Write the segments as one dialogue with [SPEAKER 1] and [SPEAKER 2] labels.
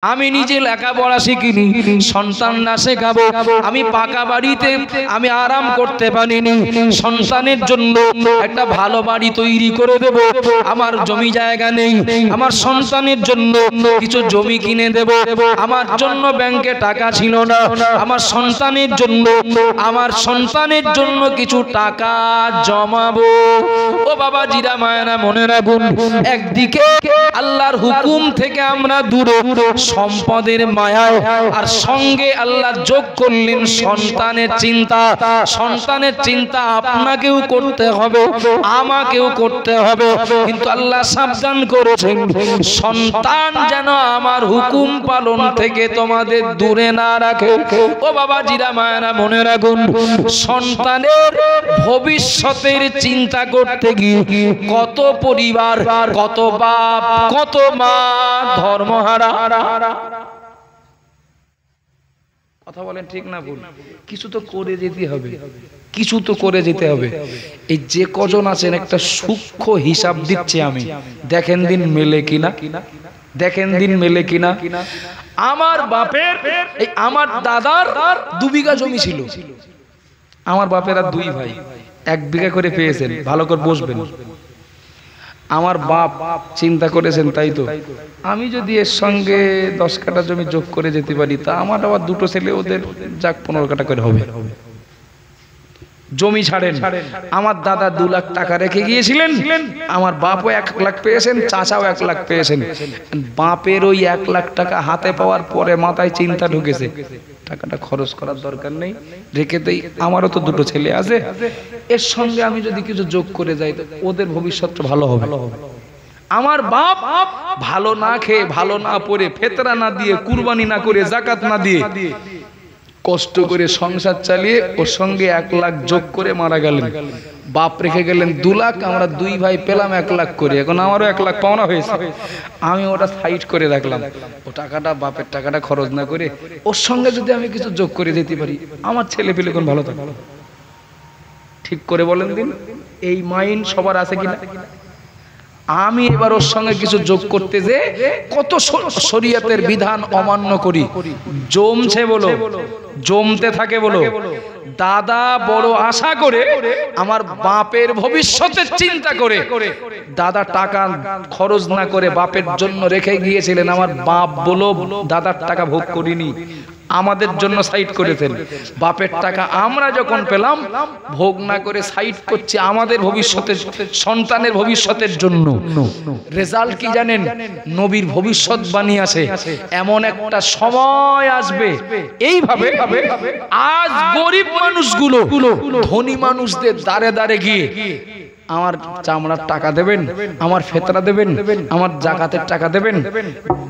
[SPEAKER 1] আমি নিজে লেখাপড়া শিখিনি, সন্তান না শেখাবো। আমি পাকা বাড়িতে আমি আরাম করতে পারিনি, সন্তানের জন্য একটা ভালো বাড়ি তৈরি করে দেব। আমার জমি জায়গা নেই, আমার সন্তানের জন্য কিছু জমি কিনে দেব। আমার জন্য ব্যাংকে টাকা ছিল না, আমার সন্তানের জন্য কিছু টাকা জমাবো। ও বাবা জিরা মায়েরা মনে রাখুন, একদিকে আল্লাহর হুকুম থেকে আমরা দূরে, সম্পদের মায়ায়, আর সঙ্গে আল্লাহ যোগ করলেন সন্তানের চিন্তা। সন্তানের চিন্তা আপনাকেও করতে হবে, আমাকেও করতে হবে, কিন্তু আল্লাহ সাবধান করেছেন সন্তান যেন আমার হুকুম পালন থেকে তোমাদের দূরে না রাখে। ও বাবা জিরা মায়েরা মনে রাখুন, সন্তানের ভবিষ্যতের চিন্তা করতে গিয়ে কত পরিবার, কত বাপ, কত মা ধর্মহারা। কথা বলেন ঠিক না ভুল? কিছু তো করে যেতে হবে, কিছু তো করে যেতে হবে। এই যে কজন আছেন একটা সূক্ষ্ম হিসাব দিচ্ছে আমি, দেখেন দিন মেলে কিনা, দেখেন দিন মেলে কিনা। আমার বাপের, আমার দাদার 2 বিঘা জমি ছিল। আমার বাপের আর 2 ভাই 1 বিঘা করে পেয়েছেন। ভালো করে বসবেন। আমার বাপ চিন্তা করেছেন, তাই তো আমি যদি এর সঙ্গে 10 কাঠা জমি যোগ করে যেতে পারি, তা আমার আবার 2টো ছেলে, ওদের যাক 15 কাঠা করে হবে। জমি ছাড়েন, আমার দাদা 2 লাখ টাকা রেখে গিয়েছিলেন, আমার বাপও 1 লাখ পেয়েছেন, চাচাও 1 লাখ পেয়েছেন। বাপের ওই 1 লাখ টাকা হাতে পাওয়ার পরে মাথায় চিন্তা ঢুকেছে, টাকাটা খরচ করার দরকার নেই, রেখে দেই, আমারও তো 2টো ছেলে আছে, এর সঙ্গে আমি যদি কিছু যোগ করে যাই তো ওদের ভবিষ্যৎটা ভালো হবে। আমার বাপ ভালো না খেয়ে, ভালো না পরে, ফেতরা না দিয়ে, কুরবানি না করে, যাকাত না দিয়ে কষ্ট করে সংসার চালিয়ে ওর সঙ্গে 1 লাখ যোগ করে মারা গেলেন। বাপ রেখে গেলেন 2 লাখ, আমরা 2 ভাই পেলাম 1 লাখ করে। এখন আমারও 1 লাখ পাওনা হয়েছে, আমি ওটা সাইড করে রাখলাম। ও টাকাটা, বাপের টাকাটা খরচ না করে ওর সঙ্গে যদি আমি কিছু যোগ করে যেতে পারি, আমার ছেলে পেলে কোন ভালো থাকে। ঠিক করে বলেন দিন, এই মাইন্ড সবার আছে কিনা? আমি এবার ওর সঙ্গে কিছু যোগ করতে যে কত শরীয়তের বিধান অমান্য করি। জমছে বলো, জমতে থাকে বলো। দাদা বড় আশা করে, আমার বাপের ভবিষ্যতের চিন্তা করে, দাদা টাকা খরচ না করে বাপের জন্য রেখে গিয়েছিলেন। আমার বাপ বলো দাদার টাকা ভোগ করিনি, আমাদের জন্য সাইড করেছেন। বাপের টাকা আমরা যখন পেলাম, ভোগ না করে সাইড করছি আমাদের ভবিষ্যতের, সন্তানের ভবিষ্যতের জন্য। রেজাল্ট কি জানেন? নবীর ভবিষ্যৎবাণী আছে, এমন একটা সময় আসবে এইভাবে, আজ গরিব মানুষগুলো ধনী মানুষদের দ্বারে দ্বারে গিয়ে আমার চামড়ার টাকা দেবেন, আমার ফেতরা দেবেন, আমার যাকাতের টাকা দেবেন।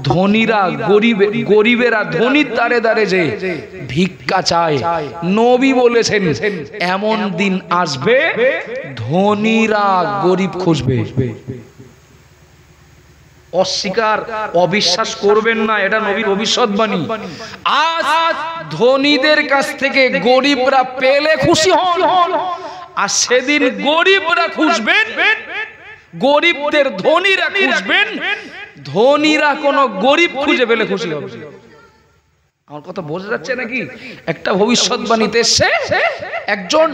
[SPEAKER 1] ধনীরা গরিবেরা ধনীর দ্বারে দ্বারে যে ভিক্ষা চায়। নবী বলেছেন এমন দিন আসবে ধনীরা গরিব খুঁজবে। অস্বীকার, অবিশ্বাস করবেন না, এটা নবীর ভবিষ্যৎবাণী। আজ ধনীদের কাছ থেকে গরিবরা পেলে খুশি হন, আর সেদিন গরিবরা খুঁজবেন, গরিবদের ধনীরা খুঁজবেন, ধনীরা কোন গরিব খুঁজে পেলে খুশি হবে। আমার কথা বোঝা যাচ্ছে নাকি? একটা ভবিষ্যৎবাণীতে এসে একজন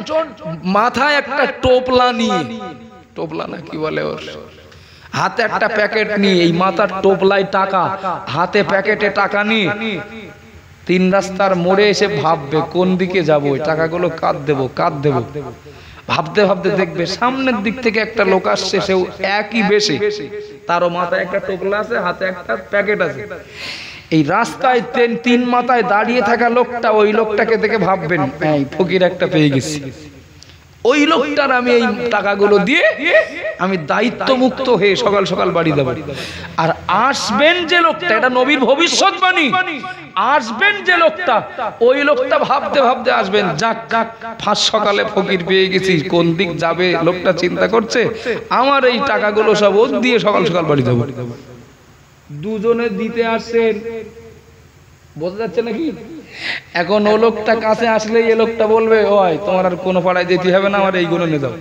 [SPEAKER 1] মাথায় একটা টোপলা নিয়ে, টোপলা না কি বলে ওর, হাতে একটা প্যাকেট নিয়ে, এই মাথার টোপলায় টাকা, হাতে প্যাকেটে টাকা নিয়ে 3 রাস্তার মোড়ে এসে ভাববে কোন দিকে যাবো, ওই টাকাগুলো কাঁদ দেবো, কাঁদ দেবো। ভাবতে ভাবতে দেখবে সামনের দিক থেকে একটা লোক আসছে, সেও একই বেশে, তারও মাথায় একটা টোপলা আছে, হাতে একটা প্যাকেট আছে। এই রাস্তায় 3 মাথায় দাঁড়িয়ে থাকা লোকটা, ওই লোকটাকে দেখে ভাববেন এই ফকির একটা পেয়ে গেছি, ওই লোকটার আমি এই টাকাগুলো দিয়ে আমি দায়িত্ব মুক্ত হয়ে সকাল সকাল বাড়ি যাব। আর আসবেন যে লোকটা, এটা নবীর ভবিষ্যৎবাণী, আসবেন যে লোকটা, ওই লোকটা ভাবতে ভাবতে আসবেন, যাক যাক ফাঁস সকালে ফকির পেয়ে গেছি, কোন দিক যাবে লোকটা চিন্তা করছে, আমার এই টাকাগুলো সব ওর দিয়ে সকাল সকাল বাড়ি যাব। দুজনে দিতে আসছেন, বোঝা যাচ্ছে নাকি? এখন ও লোকটা কাছে আসলে এই লোকটা বলবে, ওই তোমার আর কোনো পাড়ায় যেতে হবে না, আমার এইগুলো নিয়ে যাও।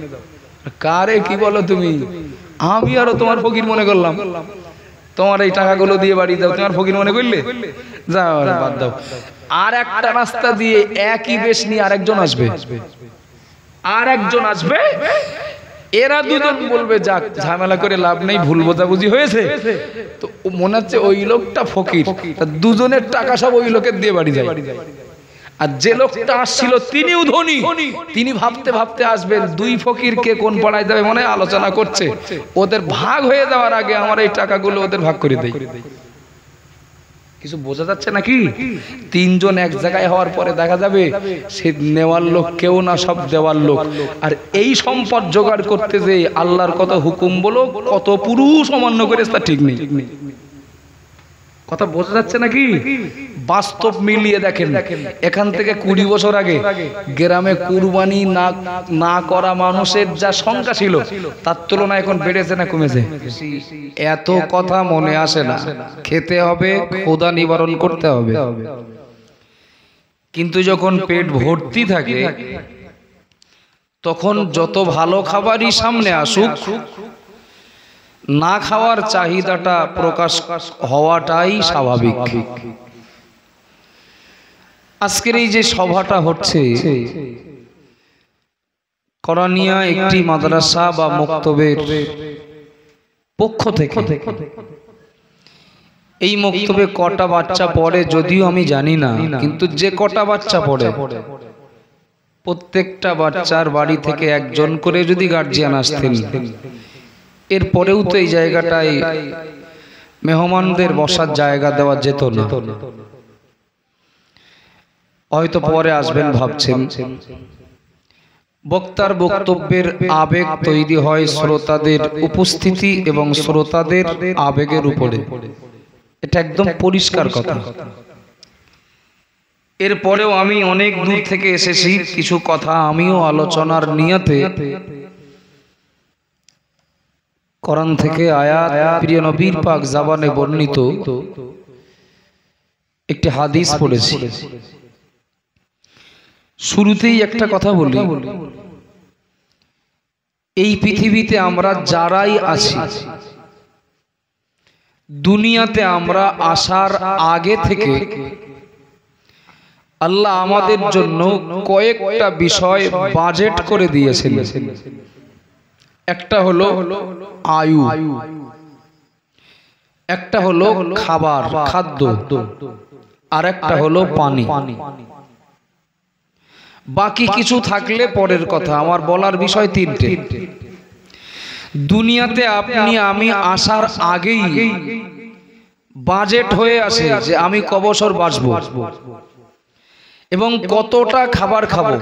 [SPEAKER 1] কারে কি বলো তুমি? আমি আরো তোমার ফকির মনে করলাম। তোমার এই টাকাগুলো দিয়ে বাড়ি দাও, তোমার ফকির মনে করলে যাও বাদ দাও। আর একটা রাস্তা দিয়ে একই বেশ নিয়ে আরেকজন আসবে, এরা দুজন বলবে যাক ঝামেলা করে লাভ নেই, ভুল বোঝাবুঝি হয়েছে, তো মনে হচ্ছে ওই লোকটা ফকির, দুজনের টাকা সব ওই লোকের দিয়ে বাড়ি যায়। আর যে লোকটা আসছিল তিনিও ধনী, তিনি ভাবতে ভাবতে আসবেন দুই ফকির কে কোন পাড়ায় যাবে মনে আলোচনা করছে, ওদের ভাগ হয়ে যাওয়ার আগে আমার এই টাকাগুলো ওদের ভাগ করে দেয়। কিছু বোঝা যাচ্ছে নাকি? তিনজন এক জায়গায় হওয়ার পরে দেখা যাবে সে নেওয়ার লোক কেউ না, সব দেওয়ার লোক। আর এই সম্পদ জোগাড় করতে যে আল্লাহর কত হুকুম বলো, কত পুরুষ অমান্য করে তা ঠিক নেই। কথা বোঝা যাচ্ছে নাকি? বাস্তব মিলিয়ে দেখেন, এখান থেকে 20 বছর আগে গ্রামে কুরবানি না করা মানুষের যা সংখ্যা ছিল তার তুলনায় এখন বেড়েছে না কমেছে? এত কথা মনে আসে না। খেতে হবে, ক্ষুধা নিবারণ করতে হবে, কিন্তু যখন পেট ভর্তি থাকে তখন যত ভালো খাবারই সামনে আসুক, না খাওয়ার চাহিদাটা প্রকাশ হওয়াটাই স্বাভাবিক। আজকের এই যে সভাটা হচ্ছে, করণীয় একটি মাদ্রাসা বা মক্তবের পক্ষ থেকে। এই মক্তবে কটা বাচ্চা পড়ে যদিও আমি জানি না, কিন্তু যে কটা বাচ্চা পড়ে প্রত্যেকটা বাচ্চার বাড়ি থেকে একজন করে যদি গার্জিয়ান আসতেন, এরপরেও তো এই জায়গাটায় মেহমানদের বসার জায়গা দেওয়া যেত না। হয়তো পরে আসবেন ভাবছেন। বক্তার বক্তব্যের আবেগ তৈরি হয় শ্রোতাদের উপস্থিতি এবং শ্রোতাদের আবেগের উপরে, এটা একদম পরিষ্কার কথা। এরপরেও আমি অনেক দূর থেকে এসেছি, কিছু কথা আমিও আলোচনার নিয়তে কোরআন থেকে আয়াত, প্রিয় নবীর পাক জবানে বর্ণিত একটি হাদিস পড়েছি। শুরুতেই একটা কথা বলি, এই পৃথিবীতে আমরা যারাই আছি, দুনিয়াতে আমরা আসার আগে থেকে আল্লাহ আমাদের জন্য কয়েকটা বিষয় বাজেট করে দিয়েছেন। একটা হলো আয়ু, একটা হলো খাবার খাদ্য, আর একটা হলো পানি। বাকি কিছু থাকলে পরের কথা। আমার বলার বিষয় তিনটে। দুনিয়াতে আপনি আমি আসার আগেই বাজেট হয়ে আসে যে আমি ক বছর বাঁচবো এবং কতটা খাবার খাবো,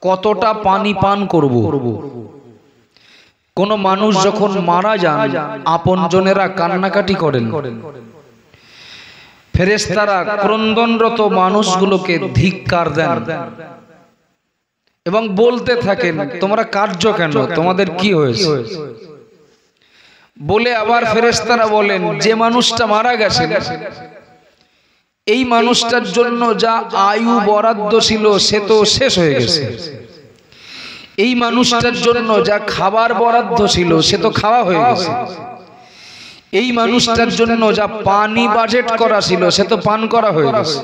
[SPEAKER 1] কতটা পানি পান করব। কোন মানুষ যখন মারা যান, আপনজনেরা কান্নাকাটি করেন, ফেরেশতারা ক্রন্দনরত মানুষগুলোকে ধিক্কার দেন এবং বলতে থাকেন তোমরা কাঁদছো কেন, তোমাদের কি হয়েছে? বলে আবার ফেরেশতারা বলেন যে মানুষটা মারা গেছে এই মানুষটার জন্য যা আয়ু বরাদ্দ ছিল সে তো শেষ হয়ে গেছে, এই মানুষটার জন্য যা খাবার বরাদ্দ ছিল সে তো খাওয়া হয়ে গেছে, এই মানুষটার জন্য যা পানি বাজেট করা ছিল সে তো পান করা হয়ে গেছে,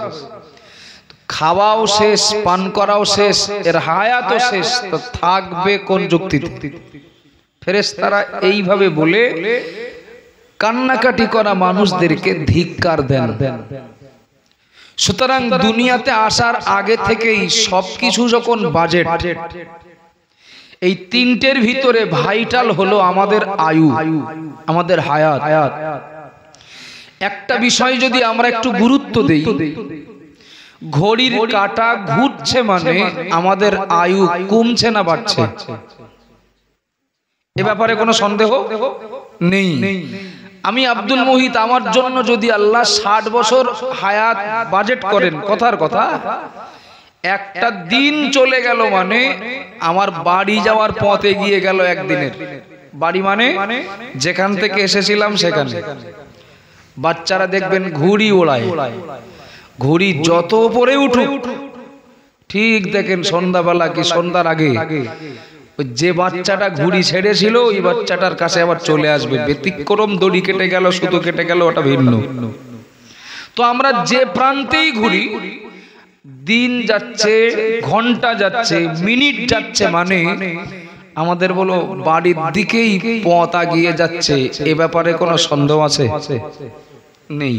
[SPEAKER 1] খাওয়াও শেষ, পান করাও শেষ, এর হায়াতও শেষ, তো থাকবে কোন যুক্তিতে? ফেরেশতারা এইভাবে বলে কান্নাকাটি করা মানুষদেরকে ধিক্কার দেন। সুতরাং দুনিয়াতে আসার আগে থেকেই সবকিছু যখন বাজেট, এই তিনটের ভিতরে ভাইটাল হলো আমাদের আয়ু, আমাদের হায়াত। একটা বিষয় যদি আমরা একটু গুরুত্ব দেই, ঘড়ির কাঁটা ঘুরছে মানে আমাদের আয়ু কমছে না বাড়ছে? এ ব্যাপারে কোনো সন্দেহ নেই। আমি আব্দুল মুহিত, আমার জন্য যদি আল্লাহ 60 বছর হায়াত বাজেট করেন, কথার কথা, একটা দিন চলে গেল মানে আমার বাড়ি যাওয়ার পথে গিয়ে গেল একদিনের। বাড়ি মানে যেখান থেকে এসেছিলাম সেখানে। বাচ্চারা দেখবেন ঘুড়ি ওড়ায়, ঘুড়ি যত উপরে উঠুক ঠিক দেখেন সন্ধ্যাবেলা কি সন্ধ্যার আগে যে বাচ্চাটা ঘুড়ি ছেড়েছিল ওই বাচ্চাটার কাছে আবার চলে আসবে। ব্যতিক্রম দড়ি কেটে গেল, সুতো কেটে গেল, ওটা ভিন্ন। তো আমরা যে প্রান্তেই ঘুরি, দিন যাচ্ছে, ঘন্টা যাচ্ছে, মিনিট যাচ্ছে, মানে আমাদের বলো বাড়ির দিকেই পথ এগিয়ে যাচ্ছে। এ ব্যাপারে কোনো সন্দেহ আছে? নেই।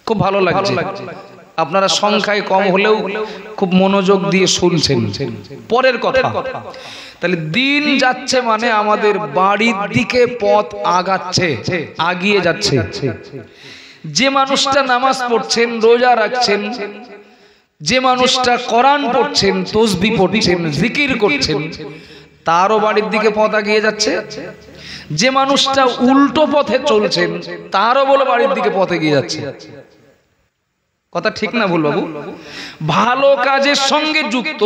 [SPEAKER 1] খুব ভালো লাগছে, আপনারা সংখ্যায় কম হলেও খুব মনোযোগ দিয়ে শুনছেন। পরের কথা, তাহলে দিন যাচ্ছে মানে আমাদের বাড়ির দিকে পথ আগাচ্ছে, আগিয়ে যাচ্ছে। যে মানুষটা নামাজ পড়ছেন, রোজা রাখছেন, যে মানুষটা কোরআন পড়ছেন, তাসবিহ পড়ছেন, জিকির করছেন, তারও বাড়ির দিকে পথ এগিয়ে যাচ্ছে। যে মানুষটা উল্টো পথে চলছেন, তারও বলে বাড়ির দিকে পথ এগিয়ে যাচ্ছে। কথা ঠিক না ভুল বাবু? ভালো কাজের সঙ্গে যুক্ত,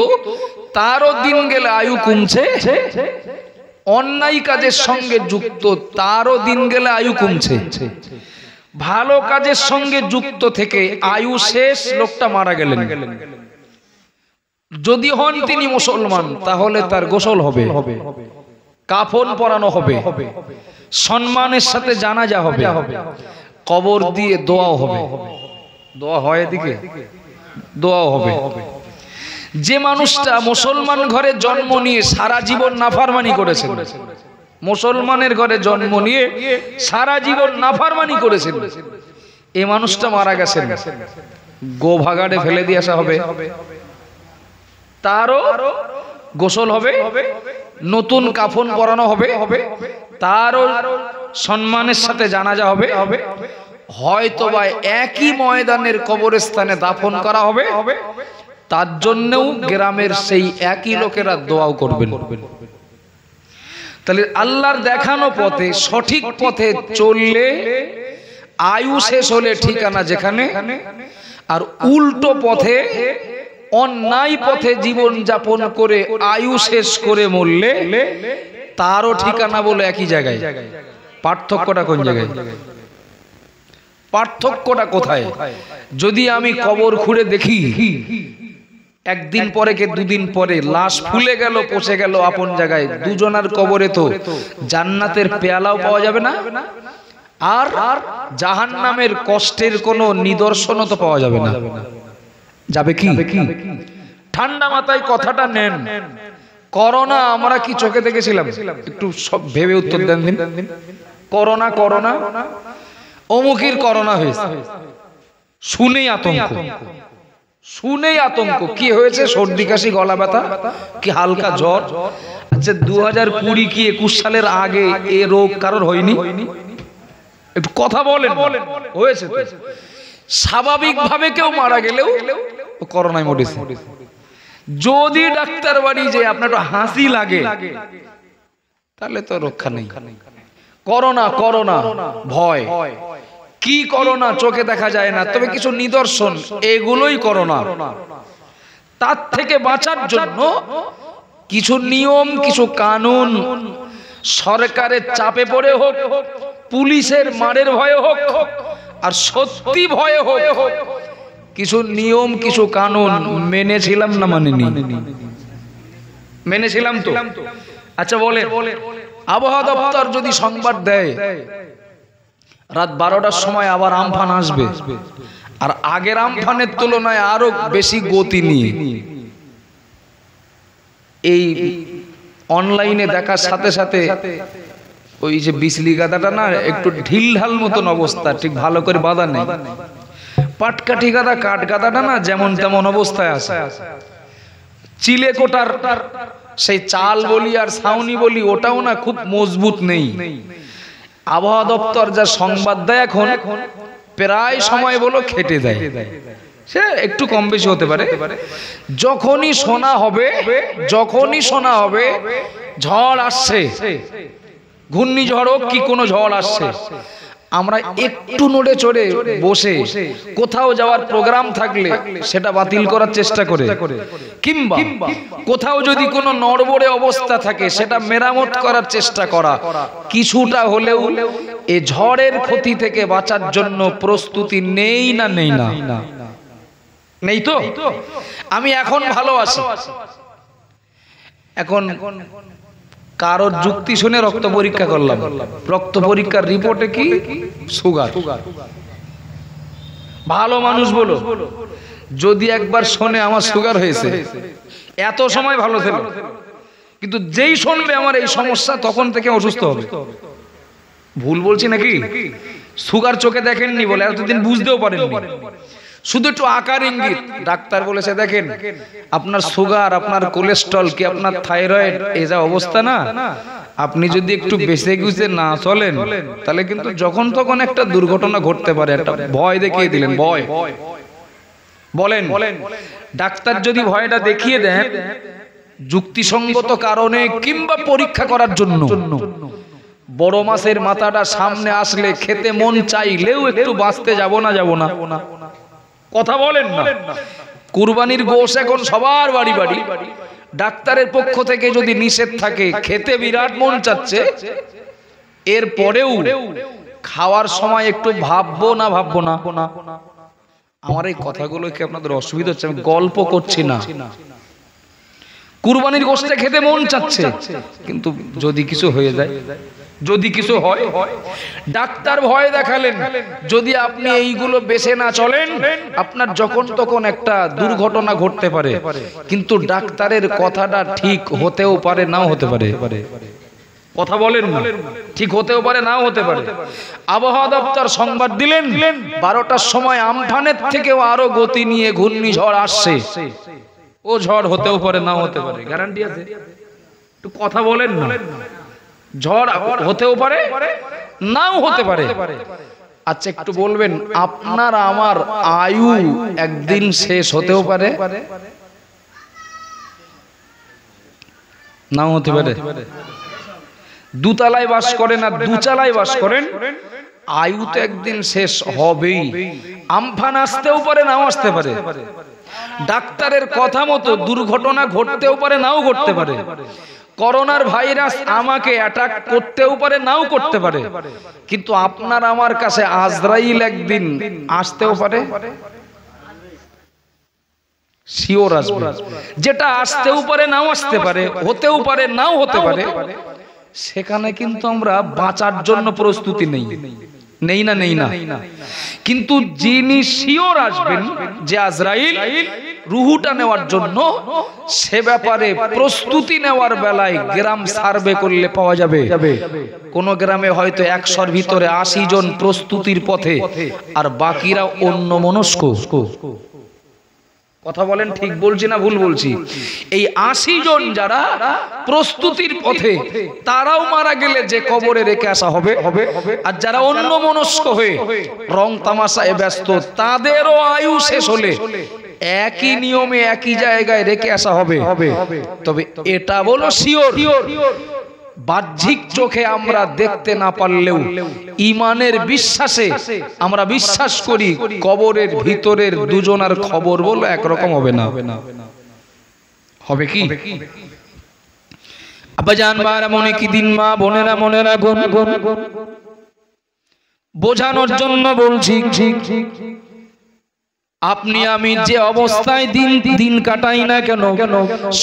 [SPEAKER 1] তারও দিন গেলে আয়ু কমছে। অন্যায় কাজের সঙ্গে যুক্ত, তারও দিন গেলে আয়ু কমছে। ভালো কাজের সঙ্গে যুক্ত থেকে আয়ু শেষ, লোকটা মারা গেলেন। যদি হন তিনি মুসলমান, তাহলে তার গোসল হবে, কাফন পরানো হবে, সম্মানের সাথে জানাজা হবে, কবর দিয়ে দোয়াও হবে। দোয়া হয় এদিকে, দোয়াও হবে। যে মানুষটা মুসলমান ঘরে জন্ম নিয়ে সারা জীবন নাফরমানি করেছেন, মুসলমানের ঘরে জন্ম নিয়ে সারা জীবন নাফরমানি করেছেন, এই মানুষটা মারা গেছেন, গো ভাগাড়ে ফেলে দিয়ে আসা হবে, তারও গোসল হবে, নতুন কাফন পরানো হবে, তারও সম্মানের সাথে জানাজা হবে, হয়তো বা একই ময়দানের কবরস্থানে দাফন করা হবে। তার জন্যও গ্রামের সেই একই লোকেরা দোয়াও করবেন। তাহলে আল্লাহর দেখানো পথে, সঠিক পথে চললে আয়ু শেষ হলে ঠিকানা যেখানে, আর উল্টো পথে অন্যায় পথে জীবন যাপন করে আয়ু শেষ করে মরলে তারও ঠিকানা বলে একই জায়গায়। পার্থক্যটা কোন জায়গায়? পার্থক্যটা কোথায়? যদি আমি কবর খুঁড়ে দেখি একদিন পরে কে দুদিন পরে লাশ ফুলে গেল, পচে গেল আপন জায়গায়, দুজনার কবরে তো জান্নাতের পেয়ালাও পাওয়া যাবে না, আর জাহান্নামের কষ্টের কোনো নিদর্শনও তো পাওয়া যাবে না। যাবে কি? ঠান্ডা মাথায় কথাটা নেন। করোনা আমরা কি চোখে দেখেছিলাম? একটু সব ভেবে উত্তর দেন দিন। করোনা, করোনা, অমুকের করোনা হয়েছে, শুনেই আতঙ্ক, শুনেই আতঙ্ক। কি হয়েছে? সর্দি কাশি, গলা ব্যথা, কি হালকা জ্বর। আচ্ছা 2020 কি 21 সালের আগে এ রোগ কারোর হয়নি? একটু কথা বলেন। হয়েছে। স্বাভাবিক ভাবে কেউ মারা গেলেও করোনায় মরেছে। যদি ডাক্তার বাড়ি যে আপনার হাসি লাগে, তাহলে তো রক্ষা নেই। করোনা, করোনা ভয়। কি করোনা? চোখে দেখা যায় না, তবে কিছু নিদর্শন, এগুলোই করোনা। তার থেকে বাঁচার জন্য কিছু নিয়ম, কিছু কানুন, সরকারের চাপে পড়ে হোক, পুলিশের মারের ভয়ে হোক, আর সত্যি ভয়ে হোক, কিছু নিয়ম, কিছু কানুন মেনেছিলাম না মানিনি? মেনেছিলাম তো। আচ্ছা বলে, আবহাওয়া দপ্তর যদি সংবাদ দেয় রাত 12টার সময় আবার আমফান আসবে, আর আগের আমফানের তুলনায় আরো বেশি গতি নিয়ে, এই অনলাইনে দেখার সাথে সাথে ওই যে বিজলি গাদাটা না একটু ঢিল ঢাল মতন অবস্থা, ঠিক ভালো করে বাঁধা নেই। পাটকাঠি গাদা, কাঠ গাদাটা না যেমন তেমন অবস্থায় আছে। চিলে কোটার সেই চাল বলি আর ছাউনি বলি, ওটাও না খুব মজবুত নেই। আবহাওয়া দপ্তর যা সংবাদ দেয় এখন, প্রায় সময় বলো খেটে দেয়, সে একটু কম বেশি হতে পারে। যখনই শোনা হবে, যখনই শোনা হবে ঝড় আসছে, ঘূর্ণিঝড় হোক কি কোনো ঝড় আসছে, আমরা একটু নড়ে চড়ে বসে কোথাও যাওয়ার প্রোগ্রাম থাকলে সেটা বাতিল করার চেষ্টা করে, কিংবা কোথাও যদি কোনো নড়বড়ে অবস্থা থাকে সেটা মেরামত করার চেষ্টা করা, কিছুটা হলেও এ ঝড়ের ক্ষতি থেকে বাঁচার জন্য প্রস্তুতি নেই না? নেই না? নেই তো? আমি এখন ভালো আছি, এখন কারোর যুক্তি শুনে রক্ত পরীক্ষা করলাম, রক্ত পরীক্ষার রিপোর্টে কি সুগার। ভালো মানুষ বলো, যদি একবার শোনে আমার সুগার হয়েছে, এত সময় ভালো ছিল, কিন্তু যেই শুনবে আমার এই সমস্যা তখন থেকে অসুস্থ হবে। ভুল বলছি নাকি? সুগার চোখে দেখেননি বলে এতদিন বুঝতেও পারেননি, শুধু একটু আকার ইঙ্গিত। ডাক্তার বলেছে দেখেন আপনার সুগার, আপনার কোলেস্ট্রল কি, আপনার থাইরয়েড, এই যা অবস্থা না, আপনি যদি একটু বেঁচে গুছে না চলেন তাহলে কিন্তু যখন তখন একটা দুর্ঘটনা ঘটতে পারে। একটা ভয় দেখিয়ে দিলেন, ভয় বলেন। ডাক্তার যদি ভয়টা দেখিয়ে দেন যুক্তিসঙ্গত কারণে কিংবা পরীক্ষা করার জন্য, বড় মাছের মাথাটা সামনে আসলে খেতে মন চাইলেও একটু বাঁচতে যাব না, কথা বলেন না। কুরবানির গোশ এখন সবার বাড়ি বাড়ি, ডাক্তারের পক্ষ থেকে যদি নিষেধ থাকে, খেতে বিরাট মন চাচ্ছে, এর পরেও খাওয়ার সময় একটু ভাববো না। আমার এই কথাগুলো কি আপনাদের অসুবিধা হচ্ছে? আমি গল্প করছি না। কুরবানির গোশটা খেতে মন চাচ্ছে, কিন্তু যদি কিছু হয়ে যায়, যদি কিছু হয়, ডাক্তার ভয় দেখালেন যদি আপনি এইগুলো বেছে না চলেন আপনার যখন তখন একটা দুর্ঘটনা ঘটতে পারে। কিন্তু ডাক্তারের কথাটা ঠিক হতেও পারে, নাও হতে পারে, কথা বলেন না, ঠিক হতেও পারে, নাও হতে পারে। আবহাওয়া দপ্তর সংবাদ দিলেন 12টার সময় আমফানের থেকেও আরো গতি নিয়ে ঘূর্ণিঝড় আসছে। ও ঝড় হতেও পারে, নাও হতে পারে, গ্যারান্টি আছে? একটু কথা বলেন না। ঝড় হতেও পারে, নাও হতে পারে। আচ্ছা একটু বলবেন, আপনার আমার আয়ু একদিন শেষ হতেও পারে, নাও হতে পারে। দুতলায় বাস করেন আর দুচালায় বাস করেন, আয়ু তো একদিন শেষ হবেই। আমফান আসতেও পারে, নাও আসতে পারে। ডাক্তারের কথা মতো দুর্ঘটনা ঘটতেও পারে, নাও ঘটতে পারে। করোনার ভাইরাস আমাকে অ্যাটাক করতেও পারে, নাও করতে পারে। কিন্তু আপনার আমার কাছে আজরাইল একদিন আসতেও পারে, শিওর আসবে। যেটা আসতেও পারে, নাও আসতে পারে, হতেও পারে, নাও হতে পারে, সেখানে কিন্তু আমরা বাঁচার জন্য প্রস্তুতি নেই না। কিন্তু যিনি শিওর আসবেন যে আজরাইল রুহুটা নেওয়ার জন্য, সে ব্যাপারে প্রস্তুতি নেওয়ার বেলায় গ্রাম সার্ভে করলে পাওয়া যাবে কোন গ্রামে হয়তো 100-র ভিতরে 80 জন প্রস্তুতির পথে, আর বাকিরা অন্যমনস্ক। কথা বলেন, ঠিক বলছি না ভুল বলছি? এই 80 জন যারা প্রস্তুতির পথে, তারাও মারা গেলে যে কবরে রেখে আসা হবে, আর যারা অন্যমনস্ক হয়ে রং তামাশায় ব্যস্ত, তাদেরও আয়ু শেষ হলে একই নিয়মে একই জায়গায় রেখে আসা হবে। তবে এটা বলো শিওর, বাহ্যিক চোখে আমরা দেখতে না পারলেও ঈমানের বিশ্বাসে আমরা বিশ্বাস করি কবরের ভিতরের দুজনার খবর বলো একরকম হবে না। হবে কি আব্বাজান বারা মনে কি দিন, মা বোনেরা মনে রাখুন, বোঝানোর জন্য বলছি, আপনি আমি যে অবস্থায় দিন কাটাই না কেন,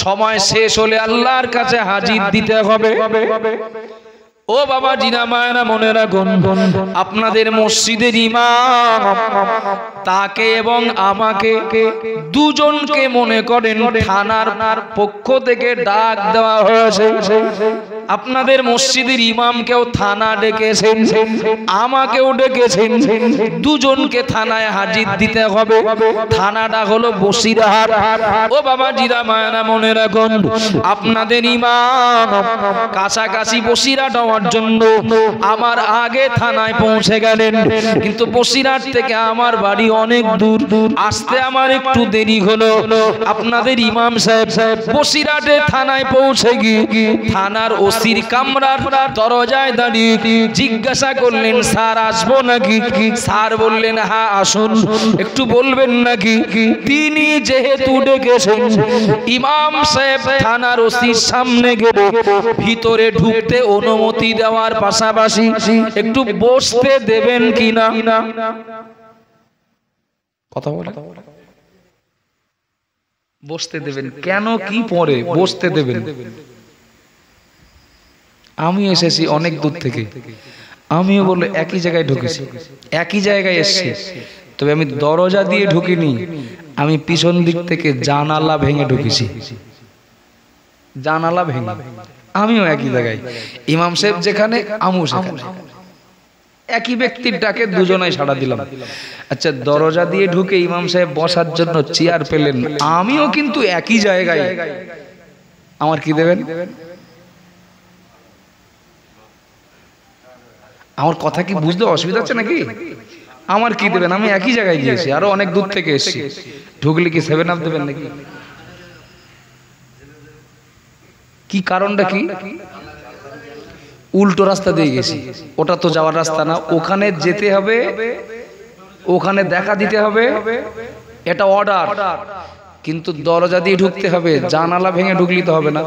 [SPEAKER 1] সময় শেষ হলে আল্লাহর কাছে হাজির দিতে হবে। ও বাবা জিনা মায়েরা মনে রাখুন, আপনাদের মসজিদের ইমাম তাকে এবং আমাকে দুজনকে মনে করেন থানার পক্ষ থেকে ডাক দেওয়া হয়েছে। আপনাদের মসজিদের ইমামকেও থানা ডেকেছেন, আমাকেও ডেকেছেন, দুজনকে থানায় হাজির দিতে হবে। থানাটা হলো বসিরহাট। ও বাবা জিরা মায়েরা মনে রাখুন, আপনাদের ইমাম কাছাকাছি বসিরহাট হওয়ার জন্য আমার আগে থানায় পৌঁছে গেলেন, কিন্তু বসিরহাট থেকে আমার বাড়ি অনেক দূর, আসতে আমার একটু দেরি হলো। আপনাদের ইমাম সাহেব বসিরহাটে থানায় পৌঁছে গিয়ে থানার ওসির কামরার দরজায় দাঁড়িয়ে জিজ্ঞাসা করলেন, স্যার আসবো নাকি? স্যার বললেন, হ্যাঁ আসুন, একটু বলবেন নাকি? তিনি যেহেতু ডেকেছেন, ইমাম সাহেব থানার ওসির সামনে গেলে ভিতরে ঢুকতে অনুমতি দেওয়ার পাশাপাশি একটু বসতে দেবেন কিনা? কথা বলে বসতে দেবেন কেন, কি পরে বসতে দেবেন। আমি এসেছি অনেক দূর থেকে, আমিও বলে একই জায়গায় ঢুকেছি, একই জায়গায় এসেছি, তবে আমি দরজা দিয়ে ঢুকিনি, আমি পিছন দিক থেকে জানালা ভেঙে ঢুকেছি, জানালা ভেঙে। আমিও একই জায়গায়, ইমাম সাহেব যেখানে আমিও সেখানে, একই ব্যক্তির ডাকে দুজনাই সাড়া দিলাম। আচ্ছা, দরজা দিয়ে ঢুকে ইমাম সাহেব বসার জন্য চেয়ার পেলেন, আমিও কিন্তু একই জায়গায়, আমার কি দেবেন? আমার কথা কি বুঝতে অসুবিধা হচ্ছে নাকি? আমার কি দেবেন? আমি একই জায়গায় গিয়েছি, আরো অনেক দূর থেকে এসেছি, ঢুকলে কি 7 আপ দেবেন নাকি? কি কারণটা কি? উল্টো রাস্তা দিয়ে গেছি, ওটা তো যাওয়ার রাস্তা না, ওখানে যেতে হবে, ওখানে দেখা দিতে হবে, এটা অর্ডার, কিন্তু দরজা দিয়ে ঢুকতে হবে, জানালা ভেঙে ঢুকলি তো হবে না।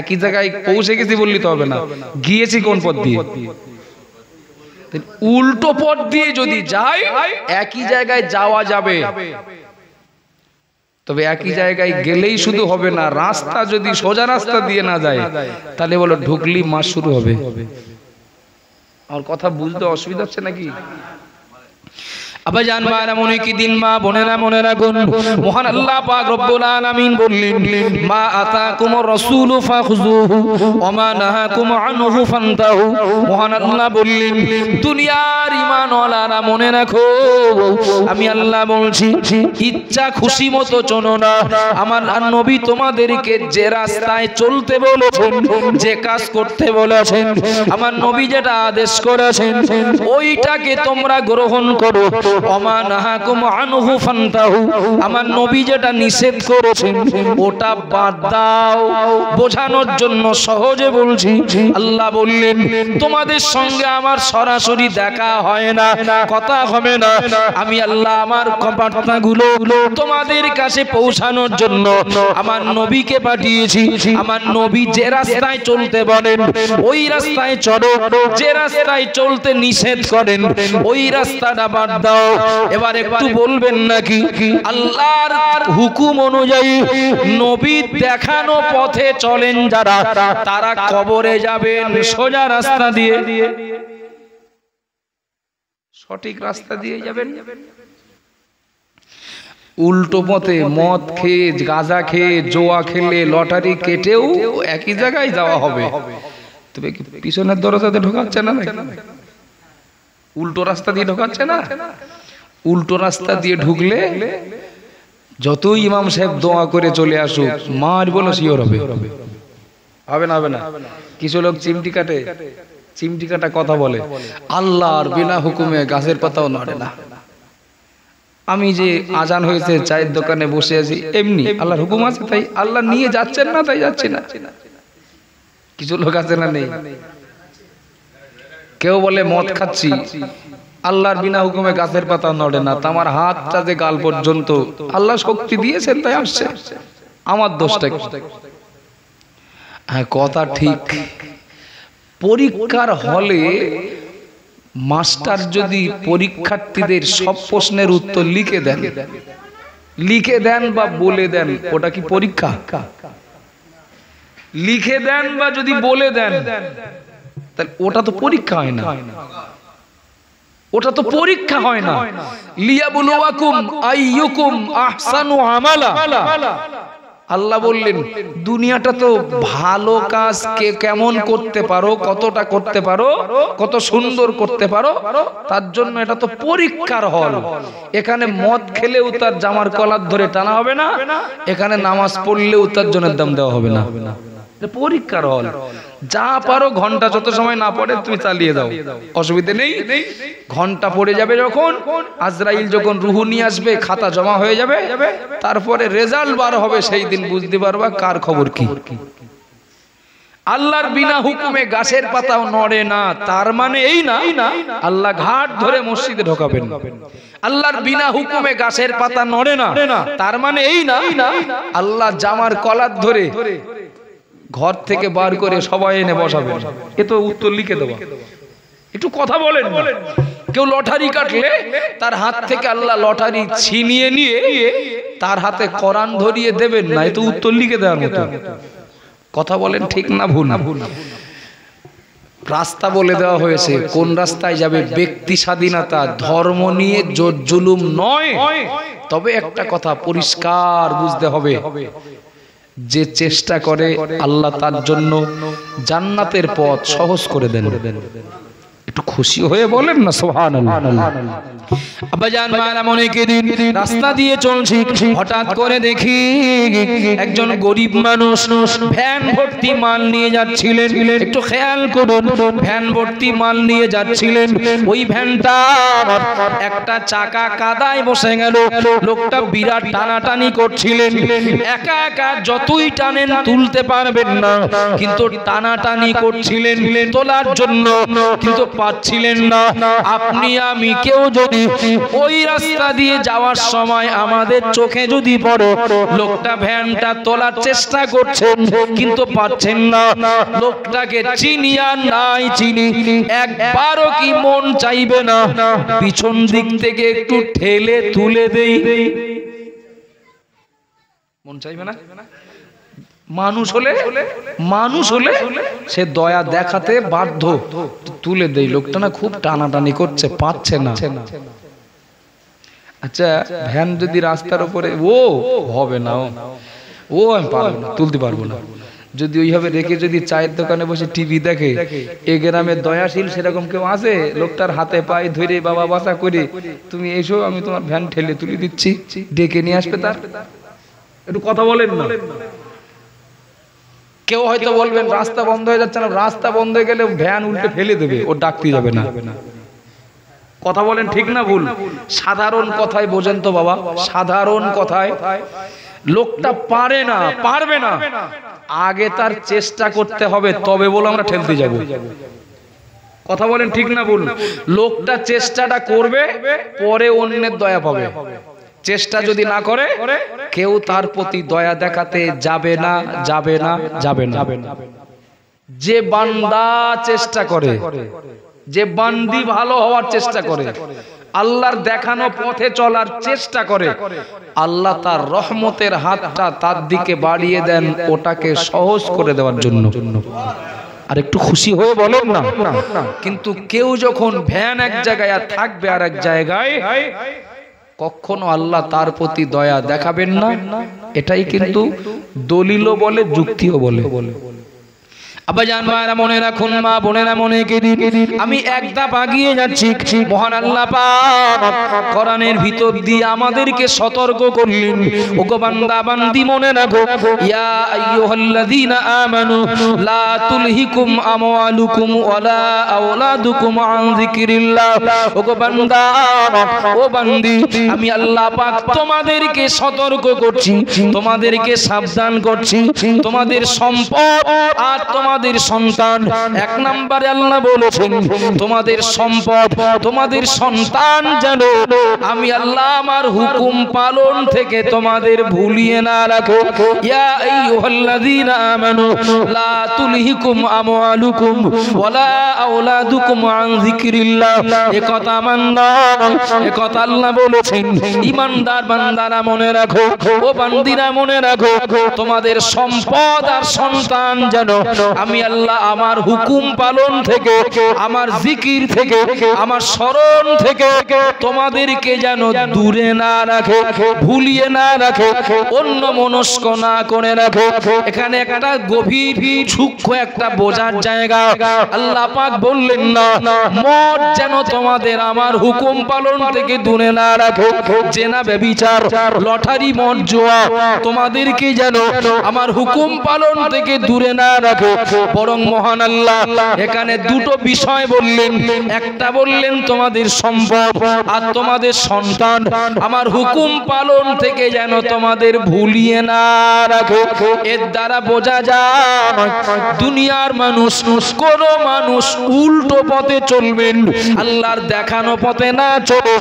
[SPEAKER 1] একই জায়গায় পৌঁছে গেছি বললি তো হবে না, গিয়েছি কোন পথ দিয়ে? উল্টো পথ দিয়ে যদি যাই একই জায়গায় যাওয়া যাবে, তবে একই জায়গায় গেলেই শুধু হবে না, রাস্তা যদি সোজা রাস্তা দিয়ে না যায় তাহলে বলো ঢুকলি মাস শুরু হবে। আমার কথা বুঝতে অসুবিধা হচ্ছে নাকি? আবার জানবার এমনই কি দিন মা বোনেরা মনে রাখুন, মহান আল্লাহ পাক রব্বুল আলামিন বললেন, মা আতাকুমুর রাসূলু ফাখুযুহু ওয়া মা নাহাকুম আনহু ফান্তাহু। মহান আল্লাহ বললেন, দুনিয়ার ঈমানওয়ালারা মনে রাখো, আমি আল্লাহ বলছি, ইচ্ছা খুশি মতো চলো না। আমার নবী তোমাদেরকে যে রাস্তায় চলতে বলেছেন, যে কাজ করতে বলেছেন, আমার নবী যেটা আদেশ করেছেন ওইটাকে তোমরা গ্রহণ করো। ওমা নাহাকুম আনহু ফান্তাহু, আমার নবী যেটা নিষেধ করেছেন ওটা বাদ দাও। বোঝানোর জন্য সহজে বলছি, আল্লাহ বললেন, তোমাদের সঙ্গে আমার সরাসরি দেখা হয় না, কথা হবে না, আমি আল্লাহ আমার বার্তাগুলো তোমাদের কাছে পৌঁছানোর জন্য আমার নবীকে পাঠিয়েছি। আমার নবী যে রাস্তায় চলতে বলেন ওই রাস্তায় চলো, যে রাস্তায় চলতে নিষেধ করেন ওই রাস্তাটা বাদ দাও। এবার একটু বলবেন নাকি, আল্লাহর হুকুম অনুযায়ী নবী দেখানো পথে চলেন যারা, তারা কবরে যাবেন সোজা রাস্তা দিয়ে, সঠিক রাস্তা দিয়ে যাবেন। উল্টো পথে মদ খেয়ে, গাঁজা খেয়ে, জোয়া খেলে, লটারি কেটেও একই জায়গায় যাওয়া হবে, তবে পিছনের দরজাতে ঢোকাচ্ছে না, উল্টো রাস্তা দিয়ে ঢোকাচ্ছে না। উল্টো রাস্তা দিয়ে ঢুকলে যতই ইমাম সাহেব দোয়া করে চলে আসুক, মার বলো শিওর হবে, হবে না? হবে না? কিছু লোক চিমটি কাটে, চিমটি কাটা কথা বলে, আল্লাহর বিনা হুকুমে গাছের পাতাও নড়ে না। আমি যে আজান হয়েছে চায়ের দোকানে বসে আছি, এমনি আল্লাহর হুকুম আছে তাই আল্লাহ নিয়ে যাচ্ছেন না, তাই যাচ্ছি না। কিছু লোক আছে না, নেই? কেউ বলে মদ খাচ্ছি, আল্লাহর বিনা হুকুমে গাছের পাতা নড়ে না, তা আমার হাতটা যে গাল পর্যন্ত, আল্লাহ শক্তি দিয়েছেন তাই আসছে, আমার দোষটা? হ্যাঁ, কথা ঠিক। পরীক্ষার হলে মাস্টার যদি পরীক্ষার্থীদের সব প্রশ্নের উত্তর লিখে দেন বা বলে দেন, ওটা কি পরীক্ষা? লিখে দেন বা যদি বলে দেন, তাহলে ওটা তো পরীক্ষা হয় না, ওটা তো পরীক্ষা হয় না। লিয়াবলুয়াকুম আইয়ুকুম আহসানু আমালা। আল্লাহ বললেন, দুনিয়াটা তো ভালো কাজ কে কেমন করতে পারো, কতটা করতে পারো, কত সুন্দর করতে পারো, তার জন্য এটা তো পরীক্ষার হল। এখানে মদ খেলেও তার জামার কলার ধরে টানা হবে না, এখানে নামাজ পড়লেও তার জনের দাম দেওয়া হবে না। পরীক্ষার হল, যা পারো ঘন্টা যত সময় না পড়ে তুমি চালিয়ে দাও, অসুবিধা নেই। ঘন্টা পড়ে যাবে যখন, আজরাইল যখন রুহু নিয়ে আসবে, খাতা জমা হয়ে যাবে, তারপরে রেজাল্ট বার হবে, সেই দিন বুঝতে পারবা কার খবর কি। আল্লাহর বিনা হুকুমে গাছের পাতাও নড়ে না, তার মানে এই না আল্লাহ ঘাট ধরে মসজিদে ঢোকাবেন। আল্লাহর বিনা হুকুমে গাছের পাতা নড়ে না, তার মানে এই না আল্লাহ জামার কলার ধরে ঘর থেকে বার করে সবাই এনে বসাবে। এ তো উত্তর লিখে দেবো, একটু কথা বলেন। কেউ লটারি কাটলে তার হাত থেকে আল্লাহ লটারি ছিনিয়ে নিয়ে তার হাতে কোরআন ধরিয়ে দেবেন না, এ তো উত্তর লিখে দেওয়ার মতো কথা। বলেন ঠিক না ভুল? রাস্তা বলে দেওয়া হয়েছে, কোন রাস্তায় যাবে। ব্যক্তি স্বাধীনতা, ধর্ম নিয়ে জোর জুলুম নয়। তবে একটা কথা পরিষ্কার বুঝতে হবে, যে চেষ্টা করে আল্লাহ তার জন্য জান্নাতের পথ সহজ করে দেন। একটু খুশি হয়ে বলেন না সুবহানাল্লাহ। আব্বাজান মারা মনে কেদিন রাস্তা দিয়ে চলছি, হঠাৎ করে দেখি একজন গরিব মানুষ ভ্যান ভর্তি মাল নিয়ে যাচ্ছিলেন। একটু খেয়াল করুন, ভ্যান ভর্তি মাল নিয়ে যাচ্ছিলেন। ওই ভ্যানটা একটা চাকা কাদায় বসে গেল। লোকটা বিরাট টানাটানি করছিলেন। একা একা যতই টানেন তুলতে পারবেন না, কিন্তু টানাটানি করছিলেন তোলার জন্য, কিন্তু পাচ্ছিলেন না। আপনি আমি কেউ যদি ওই রাস্তা দিয়ে যাওয়ার সময় আমাদের চোখে যদি পড়ে, লোকটা ভ্যানটা তোলার চেষ্টা করছেন কিন্তু পাচ্ছেন না। লোকটাকে চিনি আর নাই চিনি, একবারও কি মন চাইবে না পিছন দিক থেকে একটু ঠেলে তুলে দেই? মন চাইবে না? মানুষ হলে সে দয়া দেখাতে বাধ্য, তুলে দেই। লোকটা না খুব টানাটানি করছে, পাচ্ছে না। আচ্ছা, ভ্যান যদি রাস্তার উপরে, ও হবে না, ও আমি পারবো না, তুলতে পারবো না। যদি ওইভাবে রেখে যদি চায়ের দোকানে বসে টিভি দেখে, এ গ্রামে দয়াশীল সেরকম কেউ আছে? লোকটার হাতে পায়ে ধরে বাবা বাসা করে, তুমি এসো আমি তোমার ভ্যান ঠেলে তুলে দিচ্ছি, ডেকে নিয়ে আসবে। তার একটু কথা বলেন না। কেউ হয়তো বলবেন রাস্তা বন্ধ হয়ে যাচ্ছে না, রাস্তা বন্ধ হয়ে গেলে ভ্যান উল্টে ফেলে দেবে, ও ডাকতে যাবে না। কথা বলেন ঠিক না ভুল? সাধারণ কথায় বোঝেন তো বাবা, সাধারণ কথায়। লোকটা পারবে না, আগে তার চেষ্টা করতে হবে, তবে বলে আমরা ঠেলতে যাব। কথা বলেন ঠিক না ভুল? লোকটা চেষ্টাটা করবে, পরে অন্যের দয়া পাবে। চেষ্টা যদি না করে, কেউ তার প্রতি দয়া দেখাতে যাবে না। যে বান্দা চেষ্টা করে, যে বান্দি ভালো হওয়ার চেষ্টা করে, আল্লাহর দেখানো পথে চলার চেষ্টা করে, আল্লাহ তার রহমতের হাতটা তার দিকে বাড়িয়ে দেন, ওটাকে সহজ করে দেওয়ার জন্য। আর একটু খুশি হয়ে বলেন না। কিন্তু কেউ যখন ভ্যান এক জায়গায় আর থাকবে আর এক জায়গায়, কখনো আল্লাহ তার প্রতি দয়া দেখাবেন না। এটাই কিন্তু দলিলও বলে, যুক্তিও বলে। আব্বাজান মায়েরা মনে রাখুন, মা বোনেরা মনে কেদিন আমি এক ধাপ আগিয়ে যাচ্ছি। মহান আল্লাহ পাক কোরআনের ভিতর দিয়ে আমাদেরকে সতর্ক করলেন, ওগো বান্দা বান্দি মনে রাখো, ইয়া আইয়ুহাল্লাযীনা আমানু লা তুলহিকুম আমওয়ালুকুম ওয়ালা আওলাদুকুম আন যিকরিল্লাহ। ওগো বান্দা, ও বান্দি, আমি আল্লাহ পাক তোমাদেরকে সতর্ক করছি, তোমাদেরকে সাবধান করছি। তোমাদের সম্পদ আর তোমাদের সন্তান, এক নম্বরে আল্লাহ বলেছেন তোমাদের সম্পদ, তোমাদের সন্তান যেন আমি আল্লাহ আমার হুকুম পালন থেকে তোমাদের ভুলিয়ে না রাখো। ইয়া আইয়ুহাল্লাযীনা আমানু লা তুলহিকুম আমওয়ালুকুম ওয়ালা আওলাদুকুম আন যিকরিল্লাহ। এ কথা মাননা, এ কথা আল্লাহ বলেছেন। ঈমানদার বান্দারা মনে রাখো, ও বান্দিরা মনে রাখো, তোমাদের সম্পদ আর সন্তান যেন আমি আল্লাহ আমার হুকুম পালন থেকে, আমার জিকির থেকে, আমার স্মরণ থেকে তোমাদেরকে যেন দূরে না রাখে, ভুলিয়ে না রাখে, অন্য মনস্ক না করে রাখে। এখানে একটা গভীর সূক্ষ্ম একটা বোঝার জায়গা। আল্লাহ পাক বললেন না মদ যেন তোমাদের আমার হুকুম পালন থেকে দূরে না রাখে, জেনা ব্যভিচার লটারি মদ জুয়া তোমাদেরকে যেন আমার হুকুম পালন থেকে দূরে না রাখে। বরং মহান আল্লাহ এখানে দুটো বিষয় বললেন। একটা বললেন তোমাদের সম্পদ আর তোমাদের সন্তান আমার হুকুম পালন থেকে যেন তোমাদের ভুলিয়ে না রাখে। এর দ্বারা বোঝা যায় দুনিয়ার মানুষ, কোন মানুষ উল্টো পথে চলবেন, আল্লাহর দেখানো পথে না চলে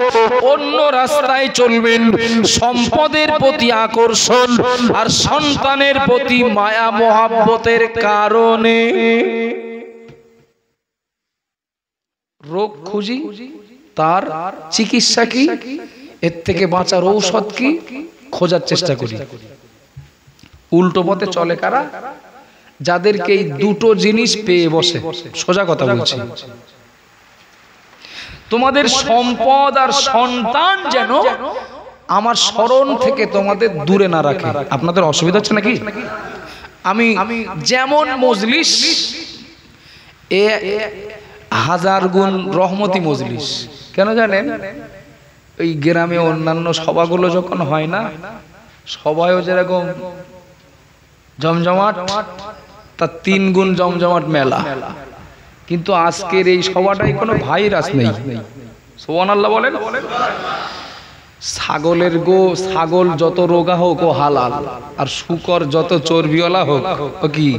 [SPEAKER 1] অন্য রাস্তায় চলবেন। সম্পদের প্রতি আকর্ষণ আর সন্তানের প্রতি মায়া মহাব্বতের কারণে রোগ খুঁজি, তার চিকিৎসা কি, এর থেকে বাঁচার ঔষধ কি খোঁজার চেষ্টা করি। উল্টো পথে চলে কারা? যাদেরকে এই দুটো জিনিস পেয়ে বসে। সোজা কথা বলছি, তোমাদের সম্পদ আর সন্তান যেন আমার স্মরণ থেকে তোমাদের দূরে না রাখে। আপনাদের অসুবিধা হচ্ছে নাকি? আমি যেমন মজলিস, এ হাজার গুণ রহমতি মজলিস। কেন জানেন? ওই গ্রামে অন্যান্য সভাগুলো যখন হয় না, সবাইও যেরকম জমজমাট, তার 3 গুণ জমজমাট মেলা। কিন্তু আজকের এই সভাটাই কোনো ভাইরাস নেই। সুবহানাল্লাহ বলেন। ছাগলের ছাগল যত রোগা হোক ও হালাল, আর শুকর যত চর্বিওয়ালা হোক ও কি।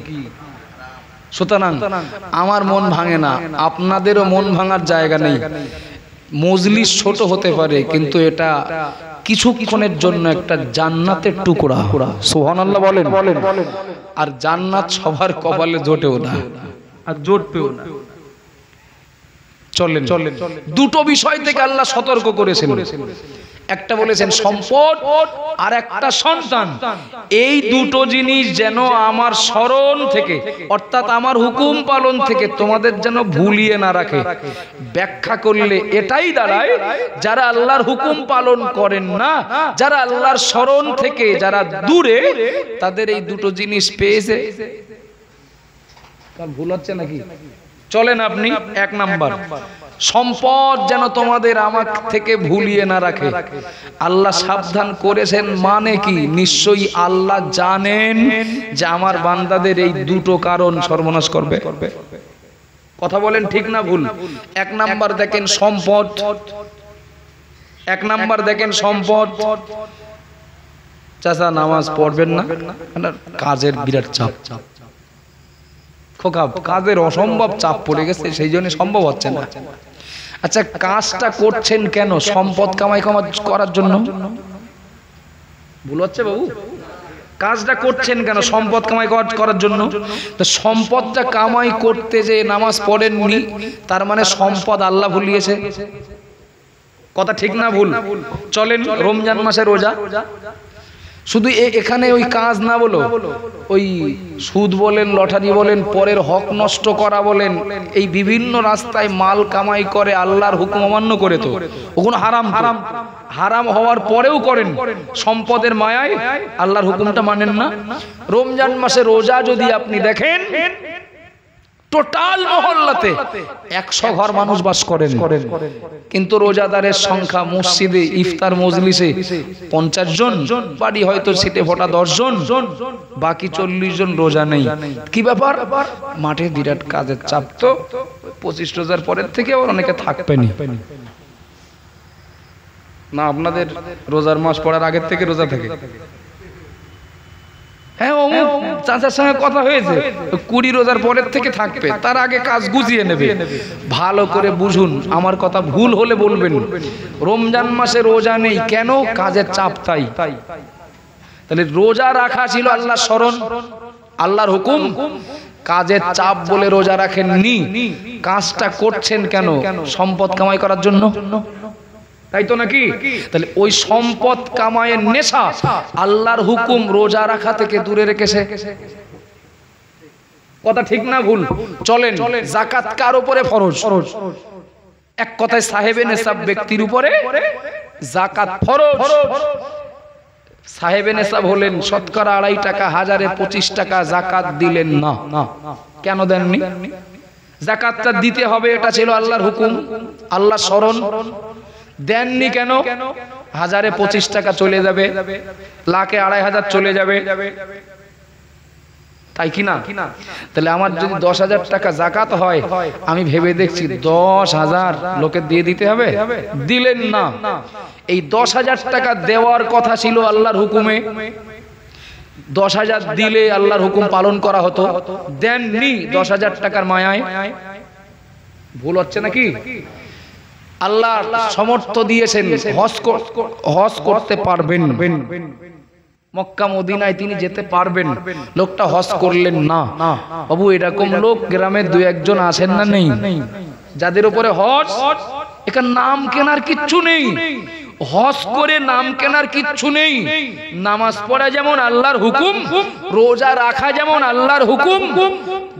[SPEAKER 1] সুতরাং আমার মন ভাঙে না, আপনাদেরও মন ভাঙার জায়গা নেই। মজলিস ছোট হতে পারে, কিন্তু এটা কিছুক্ষণের জন্য একটা জান্নাতের টুকরা। সুবহানাল্লাহ বলেন। আর জান্নাত সবার কপালে জোটেও না, আর জোটবেও না। চলেন, দুটো বিষয় থেকে আল্লাহ সতর্ক করেছেন। একটা বলেছেন সম্পদ, আর একটা সন্তান। এই দুটো জিনিস যেন আমার স্মরণ থেকে, অর্থাৎ আমার হুকুম পালন থেকে তোমাদের যেন ভুলিয়ে না রাখে। ব্যাখ্যা করলে এটাই দাঁড়ায়, যারা আল্লাহর হুকুম পালন করেন না, যারা আল্লাহর স্মরণ থেকে যারা দূরে, তাদের এই দুটো জিনিস পেয়েছে। ভুল হচ্ছে নাকি? চলেন আপনি 1 নাম্বার, সম্পদ যেন তোমাদের আমার থেকে ভুলিয়ে না রাখে। আল্লাহ সাবধান করেছেন, মানে কি? নিশ্চয়ই আল্লাহ জানেন যে আমার বান্দাদের এই দুটো কারণ সর্বনাশ করবে। কথা বলেন ঠিক না ভুল? 1 নাম্বার দেখেন সম্পদ, 1 নাম্বার দেখেন সম্পদ। চাচা নামাজ পড়বেন না, কাজের বিরাট চাপ। খোকা, কাজের অসম্ভব চাপ পড়ে গেছে, সেই জন্য সম্ভব হচ্ছে না। আচ্ছা, কাজটা করছেন কেন? সম্পদ কামাই করার জন্য। ভুল হচ্ছে বাবু? কাজটা করছেন কেন? সম্পদ কামাই করার জন্য। তো সম্পদটা কামাই করতে যে নামাজ পড়েননি, তার মানে সম্পদ আল্লাহ ভুলিয়েছে। কথা ঠিক না ভুল? চলেন, রমজান মাসে রোজা, শুধু এখানে ওই কাজ না বলো, ওই সুদ বলেন, লটারি বলেন, পরের হক নষ্ট করা বলেন, এই বিভিন্ন রাস্তায় মাল কামাই করে আল্লাহর হুকুম অমান্য করে, তো ওগুলো হারাম। হারাম হওয়ার পরেও করেন, সম্পদের মায়ায় আল্লাহর হুকুমটা মানেন না। রমজান মাসে রোজা যদি আপনি দেখেন, টোটাল মহল্লাতে 100 ঘর মানুষ বাস করেন, কিন্তু রোজাদারের সংখ্যা মসজিদে ইফতার মজলিসে 50 জন, বাড়ি হয়তো সিটে ভোটা 10 জন, বাকি 40 জন রোজা নেই। কি ব্যাপার? মাঠে বিরাট কাজের চাপ, তো 25 রোজার পরের থেকে অনেকে থাকবেনি না। আপনাদের রোজার মাস পড়ার আগের থেকে রোজা থাকে। হ্যাঁ, অমুক চাচার সঙ্গে কথা হয়েছে, 20 রোজার পরের থেকে থাকবে, তার আগে কাজ গুছিয়ে নেবে। ভালো করে বুঝুন, আমার কথা ভুল হলে বলবেন। রমজান মাসে রোজা নেই কেন? কাজের চাপ। তাই তাহলে রোজা রাখা ছিল আল্লাহর স্মরণ, আল্লাহর হুকুম। কাজের চাপ বলে রোজা রাখেননি। কাজটা করছেন কেন? সম্পদ কামাই করার জন্য, তাই তো নাকি? তাহলে ওই সম্পদ কামায়ের নেশা আল্লাহর হুকুম রোজা রাখা থেকে দূরে রেখেছে। কথা ঠিক না ভুল? চলেন, যাকাত কার উপরে ফরজ? এক কথায় সাহেবে নেশাব ব্যক্তির উপরে যাকাত ফরজ। সাহেবে নেশাব হলেন শতকরা 2.5 টাকা, হাজারে 25 টাকা যাকাত দিলেন না। কেন দেননি? যাকাতটা দিতে হবে, এটা ছিল আল্লাহর হুকুম, আল্লাহর স্মরণ। দেননি কেন? হাজারে 25 টাকা চলে যাবে, লাখে 2,500 চলে যাবে, তাই কি না? তাহলে আমার যদি 10,000 টাকা যাকাত হয়, আমি ভেবে দেখছি 10,000 লোকে দিয়ে দিতে হবে, দিলেন না। এই 10,000 টাকা দেওয়ার কথা ছিল আল্লাহর হুকুমে, 10,000 দিলে আল্লাহর হুকুম পালন করা হতো, দেননি 10,000 টাকার মায়ায়। ভুল হচ্ছে নাকি? আল্লাহ সমর্থ দিয়েছেন, হজ করতে পারবেন, মক্কা মদিনায় তিনি যেতে পারবেন। লোকটা হজ করলেন না। বাবু, এরকম লোক গ্রামে 2-1 জন আছেন না? নেই? যাদের উপরে হজ এখানে নাম কেনার কিচ্ছু নেই, হজ করে নাম কেনার কিচ্ছু নেই। নামাজ পড়া যেমন আল্লাহর হুকুম, রোজা রাখা যেমন আল্লাহর হুকুম,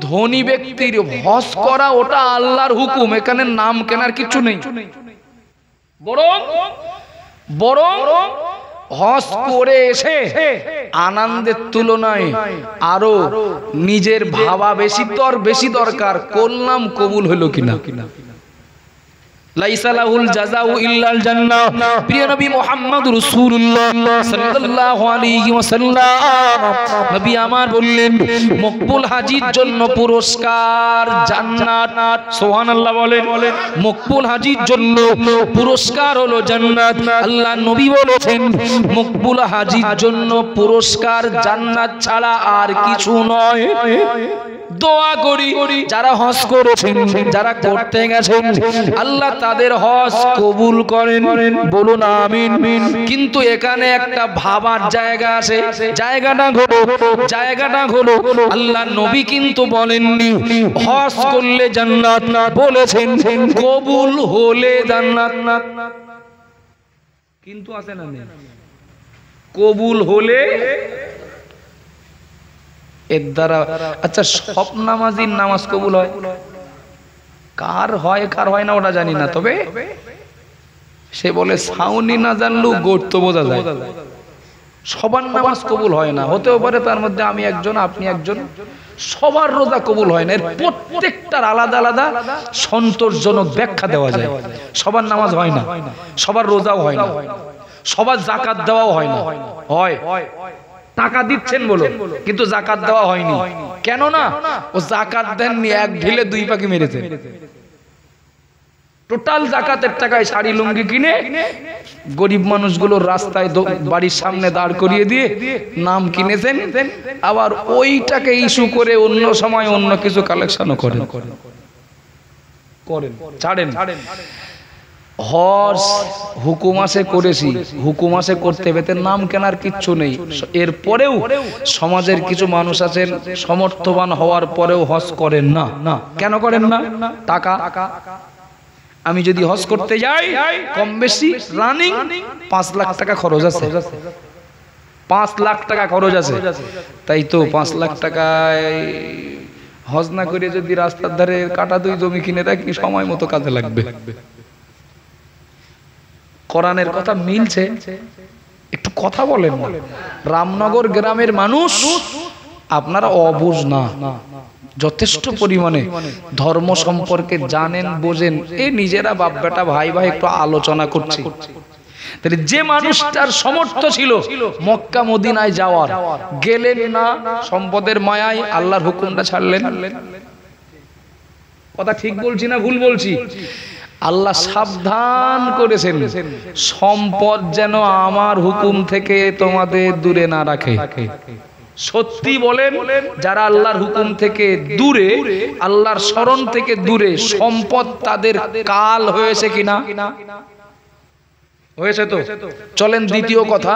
[SPEAKER 1] ধনী ব্যক্তির হজ করা ওটা আল্লাহর হুকুম। এখানে নাম কেনার কিচ্ছু নেই। বরং হজ করে এসে আনন্দের তুলনায় আরো নিজের ভাবা বেশি দরকার, করলাম কবুল হলো কিনা। লাইসা লাহুল জাযাউ ইল্লাল জান্নাহ। প্রিয় নবী মুহাম্মদ রাসূলুল্লাহ সাল্লাল্লাহু আলাইহি ওয়াসাল্লাম নবী আমার বললেন, মকবুল হাজির জন্য পুরস্কার জান্নাত। সুবহানাল্লাহ বলেন। মকবুল হাজির জন্য পুরস্কার হলো জান্নাত। আল্লাহ নবী বলেছেন, মকবুল হাজির জন্য পুরস্কার জান্নাত ছাড়া আর কিছু নয়। দোয়া করি যারা হজ করেছেন, যারা করতে গেছেন, আল্লাহ তাদের হজ কবুল করেন, বলুন আমিন। কিন্তু এখানে একটা ভাবার জায়গা আছে। জায়গাটা হলো আল্লাহ নবী কিন্তু বলেননি হজ করলে জান্নাত, বলেছেন কবুল হলে জান্নাত। কিন্তু আছে না কবুল হলে এর দ্বারা। আচ্ছা, সব নামাজির নামাজ কবুল হয়? কার হয় না ওটা জানি না, তবে সে বলে সাউনি না জানলেও গর্ত বোঝা যায়। সবার নামাজ কবুল হয় না, হতেও পারে তার মধ্যে আমি একজন, আপনি একজন। সবার রোজা কবুল হয় না, এর প্রত্যেকটার আলাদা আলাদা সন্তোষজনক ব্যাখ্যা দেওয়া যায়। সবার নামাজ হয় না, সবার রোজাও হয় না, সবার যাকাত দেওয়াও হয় না। হয় টাকা দিচ্ছেন বলো, কিন্তু যাকাত দেওয়া হয়নি। কেন না? ও যাকাত দেননি, এক ঢিলে দুই পাখি মেরেছে। টোটাল যাকাতের টাকায় শাড়ি লুঙ্গি কিনে গরিব মানুষগুলোর রাস্তায় বাড়ির সামনে দাঁড় করিয়ে দিয়ে নাম কিনেছেন, আবার ওইটাকে ইস্যু করে অন্য সময় অন্য কিছু কালেকশনও করেন, ছাড়েন। হজ হুকুম আসে করেছি, হুকুম আসে করতে হবে, নাম কেনার কিচ্ছু নেই। এরপরেও সমাজের কিছু মানুষ আছেন সমর্থবান হওয়ার পরেও হজ করেন না। কেন করেন না? টাকা। আমি যদি হজ করতে যাই কম বেশি রানিং 5 লাখ টাকা খরচ আছে, 5 লাখ টাকা খরচ আছে। তাই তো 5 লাখ টাকায় হজ না করে যদি রাস্তার ধারে কাটা 2 জমি কিনে রাখি, সময় মতো কাজে লাগবে। কোরআনের কথা মিলছে? একটু কথা বলেন না। রামনগর গ্রামের মানুষ আপনারা অবুঝ না, যথেষ্ট পরিমাণে ধর্ম সম্পর্কে জানেন, বোঝেন। এই নিজেরা বাপ বেটা ভাই একটু আলোচনা করছি। তাহলে যে মানুষটার সামর্থ্য ছিল মক্কা মদিনায় যাওয়ার, গেলেন না, সম্পদের মায়ায় আল্লাহর হুকুমটা ছাড়লেন। কথা ঠিক বলছি না ভুল বলছি? আল্লাহ সাবধান করেছেন, সম্পদ যেন আমার হুকুম থেকে তোমাদের দূরে না রাখে। সত্যি বলেন, যারা আল্লাহর হুকুম থেকে দূরে, আল্লাহর শরণ থেকে দূরে, সম্পদ তাদের কাল হয়েছে কিনা? হয়েছে তো। চলেন দ্বিতীয় কথা,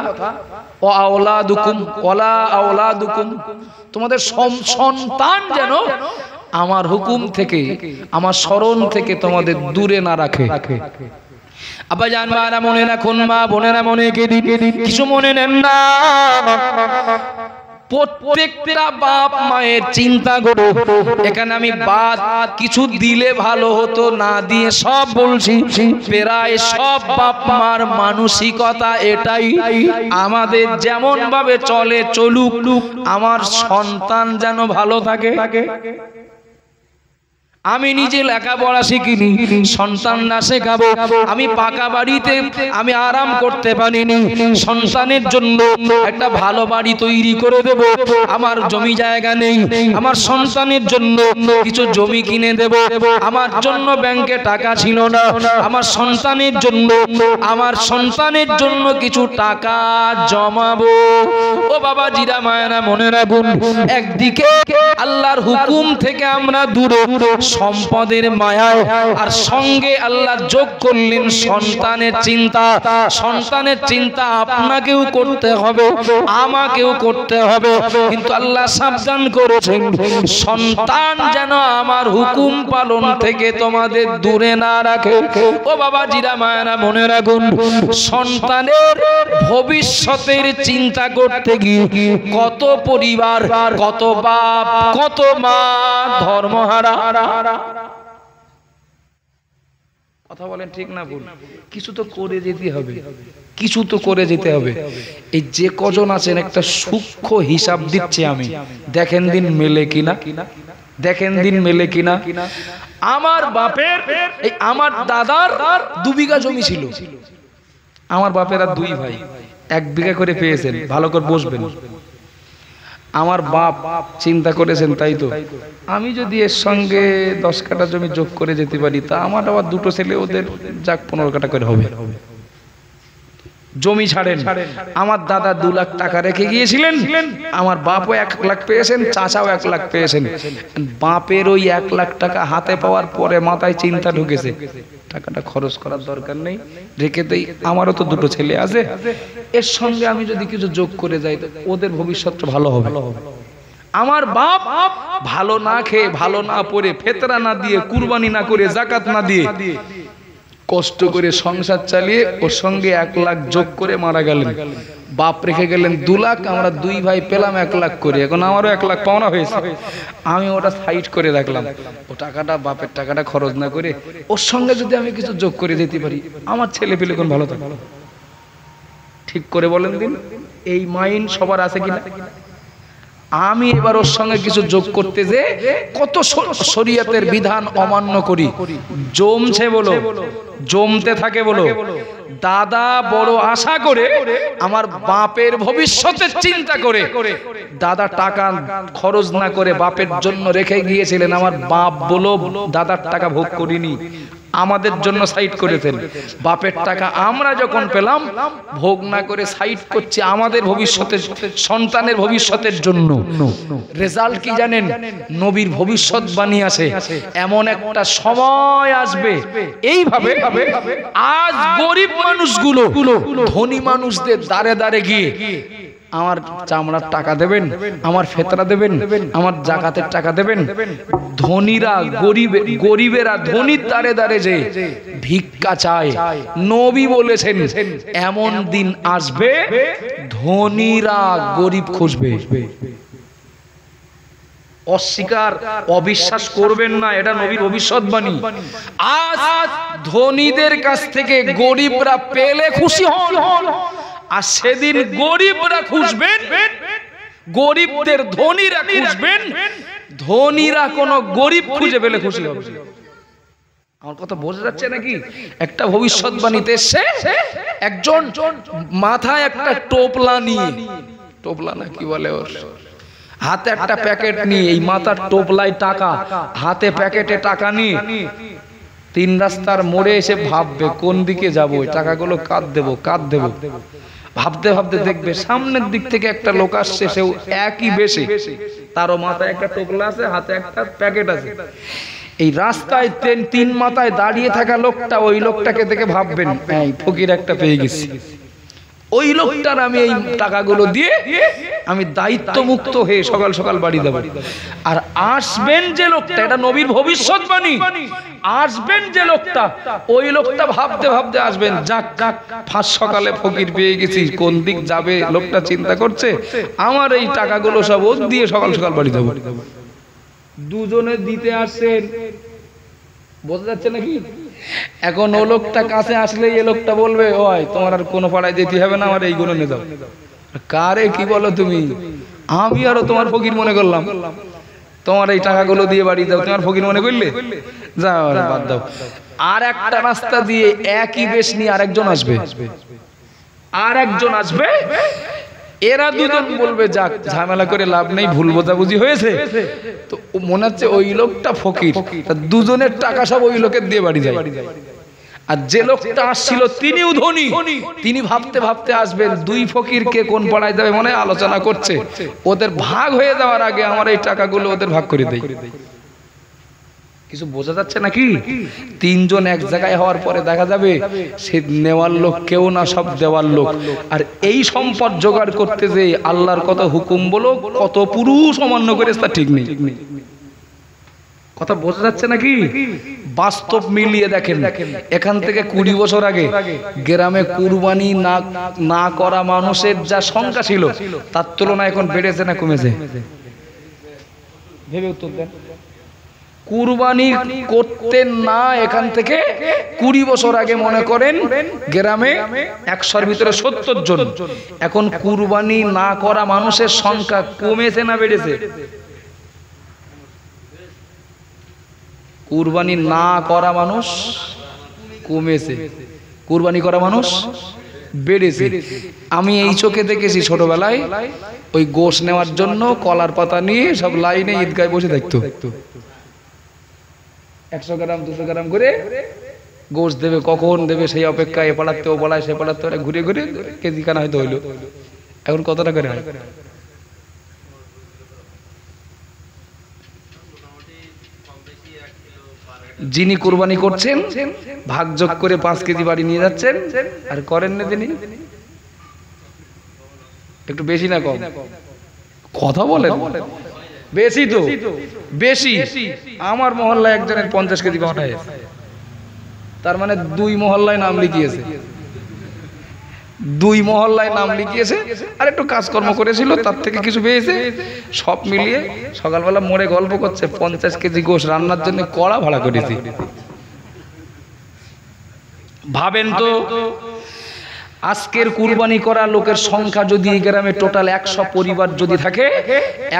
[SPEAKER 1] তোমাদের সন্তান যেন আমার হুকুম থেকে, আমার শরণ থেকে তোমাদের দূরে না রাখে। আব্বা জান, মারা মনে রাখুন, মা বোনেরা মনে কিছু মনে নেন না। প্রত্যেকটা বাপ মায়ের চিন্তা করো। এখানে আমি বাদ কিছু দিলে ভালো হতো, না দিয়ে সব বলছি। প্রায় সব বাপ মার মানসিকতা এটাই, আমাদের যেমন ভাবে চলে চলুক, আমার সন্তান যেন ভালো থাকে। আমি নিজে লেখাপড়া শিখিনি, সন্তান না শেখাবো? আমি পাকা বাড়িতে আমি আরাম করতে পারিনি, সন্তানের জন্য একটা ভালো বাড়ি তৈরি করে দেব। আমার জমি জায়গা নেই, আমার সন্তানের জন্য কিছু জমি কিনে দেব। আমার জন্য ব্যাংকে টাকা ছিল না, আমার সন্তানের জন্য কিছু টাকা জমাবো। ও বাবা জিরা মায়েরা মনে রাখুন, একদিকে আল্লাহর হুকুম থেকে আমরা দূরে, সম্পদের মায়ায়, আর সঙ্গে আল্লাহ যোগ করলেন সন্তানের চিন্তা। সন্তানের চিন্তা আপনাকেও করতে হবে, আমাকেও করতে হবে, কিন্তু আল্লাহ সাবধান করেছেন সন্তান যেন আমার হুকুম পালন থেকে তোমাদের দূরে না রাখে। ও বাবা জিরা মায়েরা মনে রাখুন, সন্তানের ভবিষ্যতের চিন্তা করতে গিয়ে কত পরিবার, কত বাপ, কত মা ধর্মহারা। কথা বলেন ঠিক না ভুল? কিছু তো করে যেতে হবে, কিছু তো করে যেতে হবে। এই যে কজন আছেন একটা সূক্ষ্ম হিসাব দিচ্ছে আমি, দেখেন দিন মেলে কিনা, দেখেন দিন মেলে কিনা। আমার বাপের, এই আমার দাদার 2 বিঘা জমি ছিল। আমার বাপের আর 2 ভাই 1 বিঘা করে পেয়েছেন। ভালো করে বসবেন। আমার বাপ চিন্তা করেছেন, তাই তো আমি যদি এর সঙ্গে 10 কাঠা জমি যোগ করে যেতে পারি, তা আমার আবার 2টো ছেলে, ওদের যাক 15 কাঠা করে হবে। জমি ছাড়েন, আমার দাদা 2 লাখ টাকা রেখে গিয়েছিলেন। আমার বাপও 1 লাখ পেয়েছেন, চাচাও 1 লাখ পেয়েছেন। বাপের ওই 1 লাখ টাকা হাতে পাওয়ার পরে মাথায় চিন্তা ঢুকেছে, টাকাটা খরচ করার দরকার নেই, রেখে দেই, আমারও তো 2টো ছেলে আছে, এর সঙ্গে আমি যদি কিছু যোগ করে যাই তো ওদের ভবিষ্যৎটা ভালো হবে। আমার বাপ ভালো না খেয়ে, ভালো না পড়ে, ফেতরা না দিয়ে, কুরবানি না করে, যাকাত না দিয়ে কষ্ট করে সংসার চালিয়ে ওর সঙ্গে 1 লাখ যোগ করে মারা গেলেন। বাপ রেখে গেলেন 2 লাখ, আমরা 2 ভাই পেলাম 1 লাখ করে। এখন আমারও 1 লাখ পাওনা হয়েছে, আমি ওটা সাইড করে রাখলাম। ও টাকাটা, বাপের টাকাটা খরচ না করে ওর সঙ্গে যদি আমি কিছু যোগ করে দিতে পারি, আমার ছেলে পেলে কোন ভালো থাকে। ঠিক করে বলেন দিন, এই মাইন্ড সবার আছে কিনা? আমি এবার ওর সঙ্গে কিছু যোগ করতে যে কত শরীয়তের বিধান অমান্য করি। জমছে বলো, জমতে থাকে বলো। দাদা বড় আশা করে আমার বাপের ভবিষ্যতের চিন্তা করে দাদা টাকা খরচ না করে বাপের জন্য রেখে গিয়েছিলেন। আমার বাপ বলো দাদার টাকা ভোগ করিনি, আমাদের জন্য সাইড করেছেন। বাপের টাকা আমরা যখন পেলাম, ভোগ না করে সাইড করছি আমাদের ভবিষ্যতের, সন্তানের ভবিষ্যতের জন্য। রেজাল্ট কি জানেন? নবীর ভবিষ্যৎবাণী আছে, এমন একটা সময় আসবে এইভাবে, আজ গরিব মানুষগুলো ধনী মানুষদের দ্বারে দ্বারে গিয়ে আমার চামড়ার টাকা দেবেন, আমার ফেতরা দেবেন, আমার জাকাতের টাকা দেবেন। ধনীরা গরিবেরা ধনীর দ্বারে দ্বারে যে ভিক্ষা চায়। নবী বলেছেন এমন দিন আসবে ধনীরা গরিব খুঁজবে। অস্বীকার, অবিশ্বাস করবেন না, এটা নবীর ভবিষ্যৎবাণী। আজ ধনীদের কাছ থেকে গরিবরা পেলে খুশি হন, আর সেদিন গরিবরা খুঁজবেন, গরিবদের ধনীরা খুঁজবেন, ধনীরা কোন গরিব খুঁজে পেলে খুশি হবে। আমার কথা বোঝা যাচ্ছে নাকি? একটা ভবিষ্যৎবাণীতে এসে একজন মাথায় একটা টোপলা নিয়ে, টোপলা না কি বলে ওর, হাতে একটা প্যাকেট নিয়ে, এই মাথার টোপলায় টাকা, হাতে প্যাকেটে টাকা নিয়ে 3 রাস্তার মোড়ে এসে ভাববে কোন দিকে যাবো, টাকাগুলো কাঁদ দেবো, কাঁদ দেবো। ভাবতে ভাবতে দেখবে সামনের দিক থেকে একটা লোক আসছে, সেও একই বেশে, তারও মাথায় একটা টোপলা আছে, হাতে একটা প্যাকেট আছে। এই রাস্তায় 3 মাথায় দাঁড়িয়ে থাকা লোকটা, ওই লোকটাকে দেখে ভাববেন এই ফকির একটা পেয়ে গেছি, ওই লোকটার আমি এই টাকাগুলো দিয়ে আমি দায়িত্ব মুক্ত হয়ে সকাল সকাল বাড়ি দেব। আর আসবেন যে লোকটা, এটা নবীর ভবিষ্যৎবাণী, আসবেন যে লোকটা, ওই লোকটা ভাবতে ভাবতে আসবেন, যাক ফাঁস সকালে ফকির পেয়ে গেছি, কোন দিক যাবে লোকটা চিন্তা করছে, আমার এই টাকাগুলো সব ওর দিয়ে সকাল সকাল বাড়ি দেব। দুজনে দিতে আসছেন, বোঝা যাচ্ছে নাকি? এখন ও লোকটা কাছে আসলে এই লোকটা বলবে, ওই তোমার আর কোনো পাড়ায় যেতে হবে না, আমার এইগুলো নিয়ে দাও। কারে কি বলো তুমি? আমি আরো তোমার ফকির মনে করলাম, তোমার এই টাকাগুলো দিয়ে বাড়ি দাও, তোমার ফকির মনে করলে, যাও বাদ দাও। আর একটা রাস্তা দিয়ে একই বেশ নিয়ে আরেকজন আসবে, আরেকজন আসবে, এরা দুজন বলবে যাক ঝামেলা করে লাভ নেই, ভুল বোঝাবুঝি হয়েছে, তো মনে হচ্ছে ওই লোকটা ফকির, দুজনের টাকা সব ওই লোকের দিয়ে বাড়ি যায়। আর যে লোকটা আসছিল তিনিও ধনী, তিনি ভাবতে ভাবতে আসবেন 2 ফকিরকে কোন পাড়ায় যাবে মনে আলোচনা করছে, ওদের ভাগ হয়ে যাওয়ার আগে আমার এই টাকাগুলো ওদের ভাগ করে দেই। কিছু বোঝা যাচ্ছে নাকি? তিনজন এক জায়গায় হওয়ার পরে দেখা যাবে সে নেওয়ার লোক কেউ না, সব দেওয়ার লোক। আর এই সম্পদ জোগাড় করতে যে আল্লাহর কত হুকুম বলো, কত পুরুষ অমান্য করে তা ঠিক নেই। কথা বোঝা যাচ্ছে নাকি? বাস্তব মিলিয়ে দেখেন, এখান থেকে 20 বছর আগে গ্রামে কুরবানি না করা মানুষের যা সংখ্যা ছিল তার তুলনায় এখন বেড়েছে না কমেছে? ভেবে উত্তর দেন। কুরবানি করতেন না এখান থেকে 20 বছর আগে মনে করেন গ্রামে 100-র ভিতরে 70 জন। এখন কুরবানি না করা মানুষের সংখ্যা কমেছে না বেড়েছে? কুরবানি না করা মানুষ কমেছে, কুরবানি করা মানুষ বেড়েছে। আমি এই চোখে দেখেছি ছোটবেলায় ওই গোশ নেওয়ার জন্য কলার পাতা নিয়ে সব লাইনে ঈদগায় বসে থাকতো। 100 গ্রাম 200 গ্রাম করে গোশ দেবে, কখন দেবে সেই অপেক্ষায়, এ পাড়াতে ও পাড়ায় সে পাড়াতে ঘুরে ঘুরে কেজি খানা হয়তো হইলো। এখন কত টাকা করে হয়? যিনি কুরবানি করছেন ভাগযোগ করে 5 কেজি বাড়ি নিয়ে যাচ্ছেন, আর করেন না তিনি একটু বেশি না কম? কথা বলেন বেশি তো বেশি। আমার মহল্লায় একজনের 50 কেজি পাঠায়, তার মানে 2 মহল্লায় নাম লিখিয়েছে, 2 মহল্লায় নাম লিখিয়েছে, আর একটু কাজকর্ম করেছিল তার থেকে কিছু পেয়েছে। সব মিলিয়ে সকালবেলা মোড়ে গল্প করছে 50 কেজি গোশ রান্নার জন্য কড়া ভাড়া করেছি। ভাবেন তো, আজকের কুরবানি করা লোকের সংখ্যা যদি এই গ্রামে টোটাল 100 পরিবার যদি থাকে,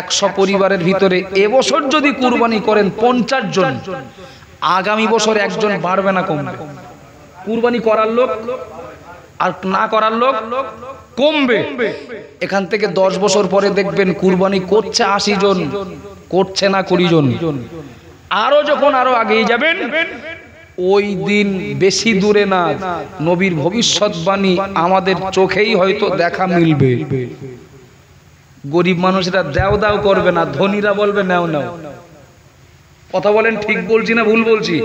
[SPEAKER 1] 100 পরিবারের ভিতরে এবছর যদি কুরবানি করেন 50 জন, আগামী বছর একজন বাড়বে না কমবে? কুরবানি করার লোক আর না করার লোক কমবে। এখান থেকে 10 বছর পরে দেখবেন কুরবানি করছে 80 জন, করছে না 20 জন। আরো যখন আরো আগেই যাবেন, ওই দিন বেশি দূরে না, নবীর ভবিষ্যৎবাণী আমাদের চোখেই হয়তো দেখা মিলবে। গরিব মানুষরা দাও দাও করবে না, ধনীরা বলবে নাও নাও। কথা বলেন, ঠিক বলছি না ভুল বলছি?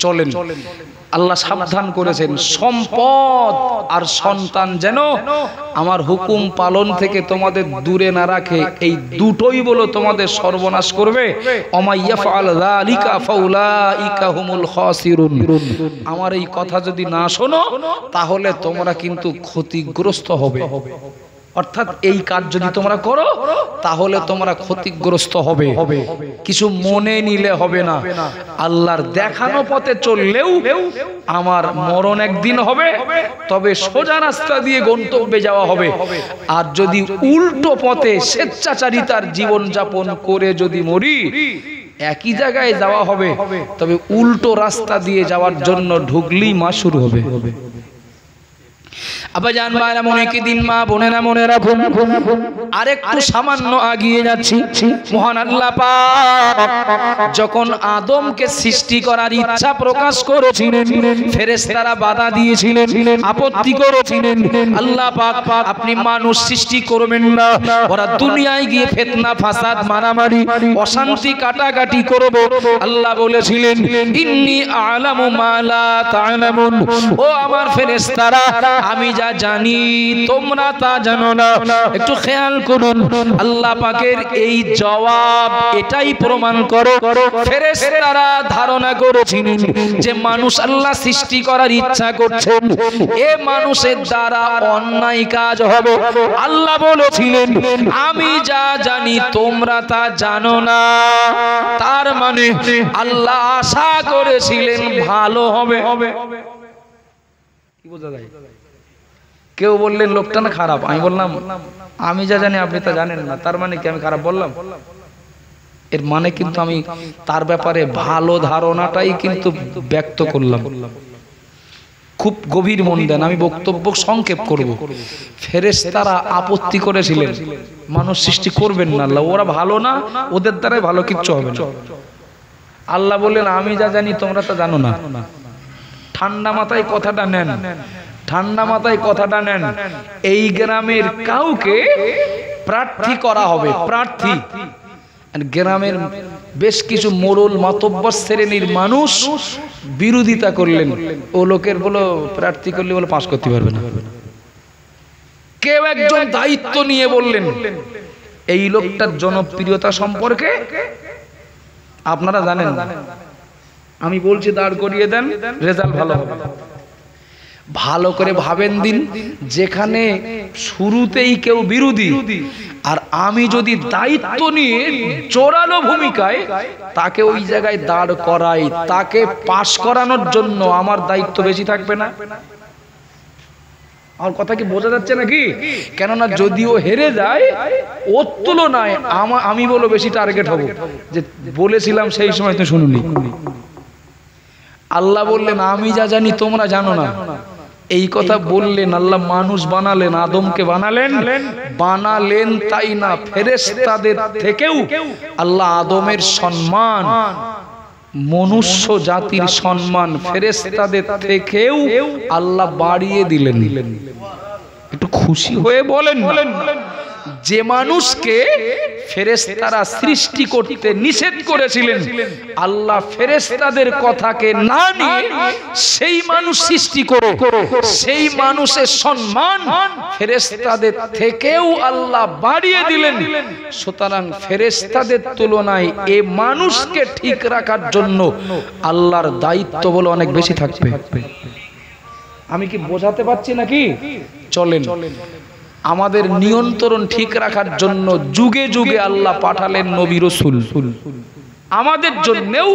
[SPEAKER 1] চলেন, আল্লাহ সাবধান করেছেন, সম্পদ আর সন্তান যেন আমার হুকুম পালন থেকে তোমাদের দূরে না রাখে। এই দুটোই বলো তোমাদের সর্বনাশ করবে। অমাইয়াফআল যালিকা ফাউলাইকা হুমুল খাসিরুন। আমার এই কথা যদি না শোনো তাহলে তোমরা কিন্তু ক্ষতিগ্রস্ত হবে। অর্থাৎ এই কাজ যদি তোমরা করো তাহলে তোমরা ক্ষতিগ্রস্ত হবে। কিছু মনে নিলে হবে না। আল্লাহর দেখানো পথে চললেও আমার মরণ একদিন হবে, তবে সোজা রাস্তা দিয়ে গন্তব্যে যাওয়া হবে। আর যদি উল্টো পথে স্বেচ্ছাচারিতার জীবন যাপন করে যদি মরি, একই জায়গায় যাওয়া হবে, তবে উল্টো রাস্তা দিয়ে যাওয়ার জন্য ঢুকলেই মা শুরু হবে। আব্বাজান ভাইরা মনে কি দিন, মা বোনেরা মনে রাখুন, আরেকটু সামান্য আগিয়ে যাচ্ছি। মহান আল্লাহ পাক যখন আদমকে সৃষ্টি করার ইচ্ছা প্রকাশ করেছিলেন, ফেরেশতারা বাধা দিয়েছিলেন, আপত্তি করেছিলেন। আল্লাহ পাক আপনি মানুষ সৃষ্টি করবেন না, ওরা দুনিয়ায় গিয়ে ফিতনা ফাসাদ মারামারি অশান্তি কাটাকাটি করবে। আল্লাহ বলেছিলেন ইন্নী আ'লামু মা লা তা'লামুন, ও আমার ফেরেশতারা আমি যা জানি তোমরা তা জানো না। একটু খেয়াল করুন, আল্লাহ পাকের এই জবাব এটাই প্রমাণ করো ফেরেশতারা ধারণা করেছিলেন যে মানুষ আল্লাহ সৃষ্টি করার ইচ্ছা করছেন, এ মানুষের দ্বারা অন্যায় কাজ হবে। আল্লাহ বলেছিলেন আমি যা জানি তোমরা তা জানো না। তার মানে আল্লাহ আশা করেছিলেন ভালো হবে। কি বোঝা যায়? কেউ বললেন লোকটা না খারাপ, আমি বললাম আমি যা জানি আপনি তা জানেন না। তার মানে কি আমি খারাপ বললাম? এর মানে কিন্তু আমি তার ব্যাপারে ভালো ধারণাটাই কিন্তু ব্যক্ত করলাম। খুব গভীর মন দেন, আমি বক্তব্য সংক্ষেপ করব। ফেরেশতারা আপত্তি করেছিলেন মানুষ সৃষ্টি করবেন না, আল্লাহ ওরা ভালো না, ওদের দ্বারাই ভালো কিচ্ছু হবে না। আল্লাহ বললেন আমি যা জানি তোমরা তা জানো না। ঠান্ডা মাথায় কথাটা নেন, ঠান্ডা মাথায় কথাটা নেন। এই গ্রামের কাউকে প্রার্থী করা হবে, প্রার্থী। গ্রামের বেশ কিছু মোড়ল মাতব্বর শ্রেণীর মানুষ বিরোধিতা করলেন, ও লোকের বলো প্রার্থী করলে বলে পাস করতে পারবে না। কেউ একজন দায়িত্ব নিয়ে বললেন, এই লোকটার জনপ্রিয়তা সম্পর্কে আপনারা জানেন না, আমি বলছি দাঁড় করিয়ে দেন, রেজাল্ট ভালো হবে। ভালো করে ভাবেন দিন, যেখানে শুরুতেই কেউ বিরোধী আর আমি যদি দায়িত্ব নিয়ে জোরালো ভূমিকায় তাকে ওই জায়গায় দাঁড় করাই, তাকে পাশ করানোর জন্য আমার দায়িত্ব বেশি থাকবে না? আমার কথা কি বোঝা যাচ্ছে নাকি? কেননা যদিও হেরে যায়, ওর তুলনায় আমি বলো বেশি টার্গেট হব। যে বলেছিলাম সেই সময় তো শুনুনি। আল্লাহ বললেন আমি যা জানি তোমরা জানো না। এই কথা বললেন আল্লাহ, মানুষ বানালেন, আদমকে বানালেন তাই না, ফেরেশতাদের থেকেও আল্লাহ আদমের সম্মান, মনুষ্য জাতির সম্মান ফেরেশতাদের থেকেও আল্লাহ বাড়িয়ে দিলেন। একটু খুশি হয়ে বলেন, যে মানুষকে ফেরেশতারা সৃষ্টি করতে নিষেধ করেছিলেন, আল্লাহ ফেরেশতাদের কথাকে না নিয়ে সেই মানুষ সৃষ্টি করে, সেই মানুষের সম্মান ফেরেশতাদের থেকেও আল্লাহ বাড়িয়ে দিলেন। সুতরাং ফেরেশতাদের তুলনায় এই মানুষকে ঠিক রাখার জন্য আল্লাহর দায়িত্ব বলে অনেক বেশি থাকবে। আমি কি বোঝাতে পারছি নাকি? চলেন, আমাদের নিয়ন্ত্রণ ঠিক রাখার জন্য যুগে যুগে আল্লাহ পাঠালেন নবী রাসূল। আমাদের জন্যও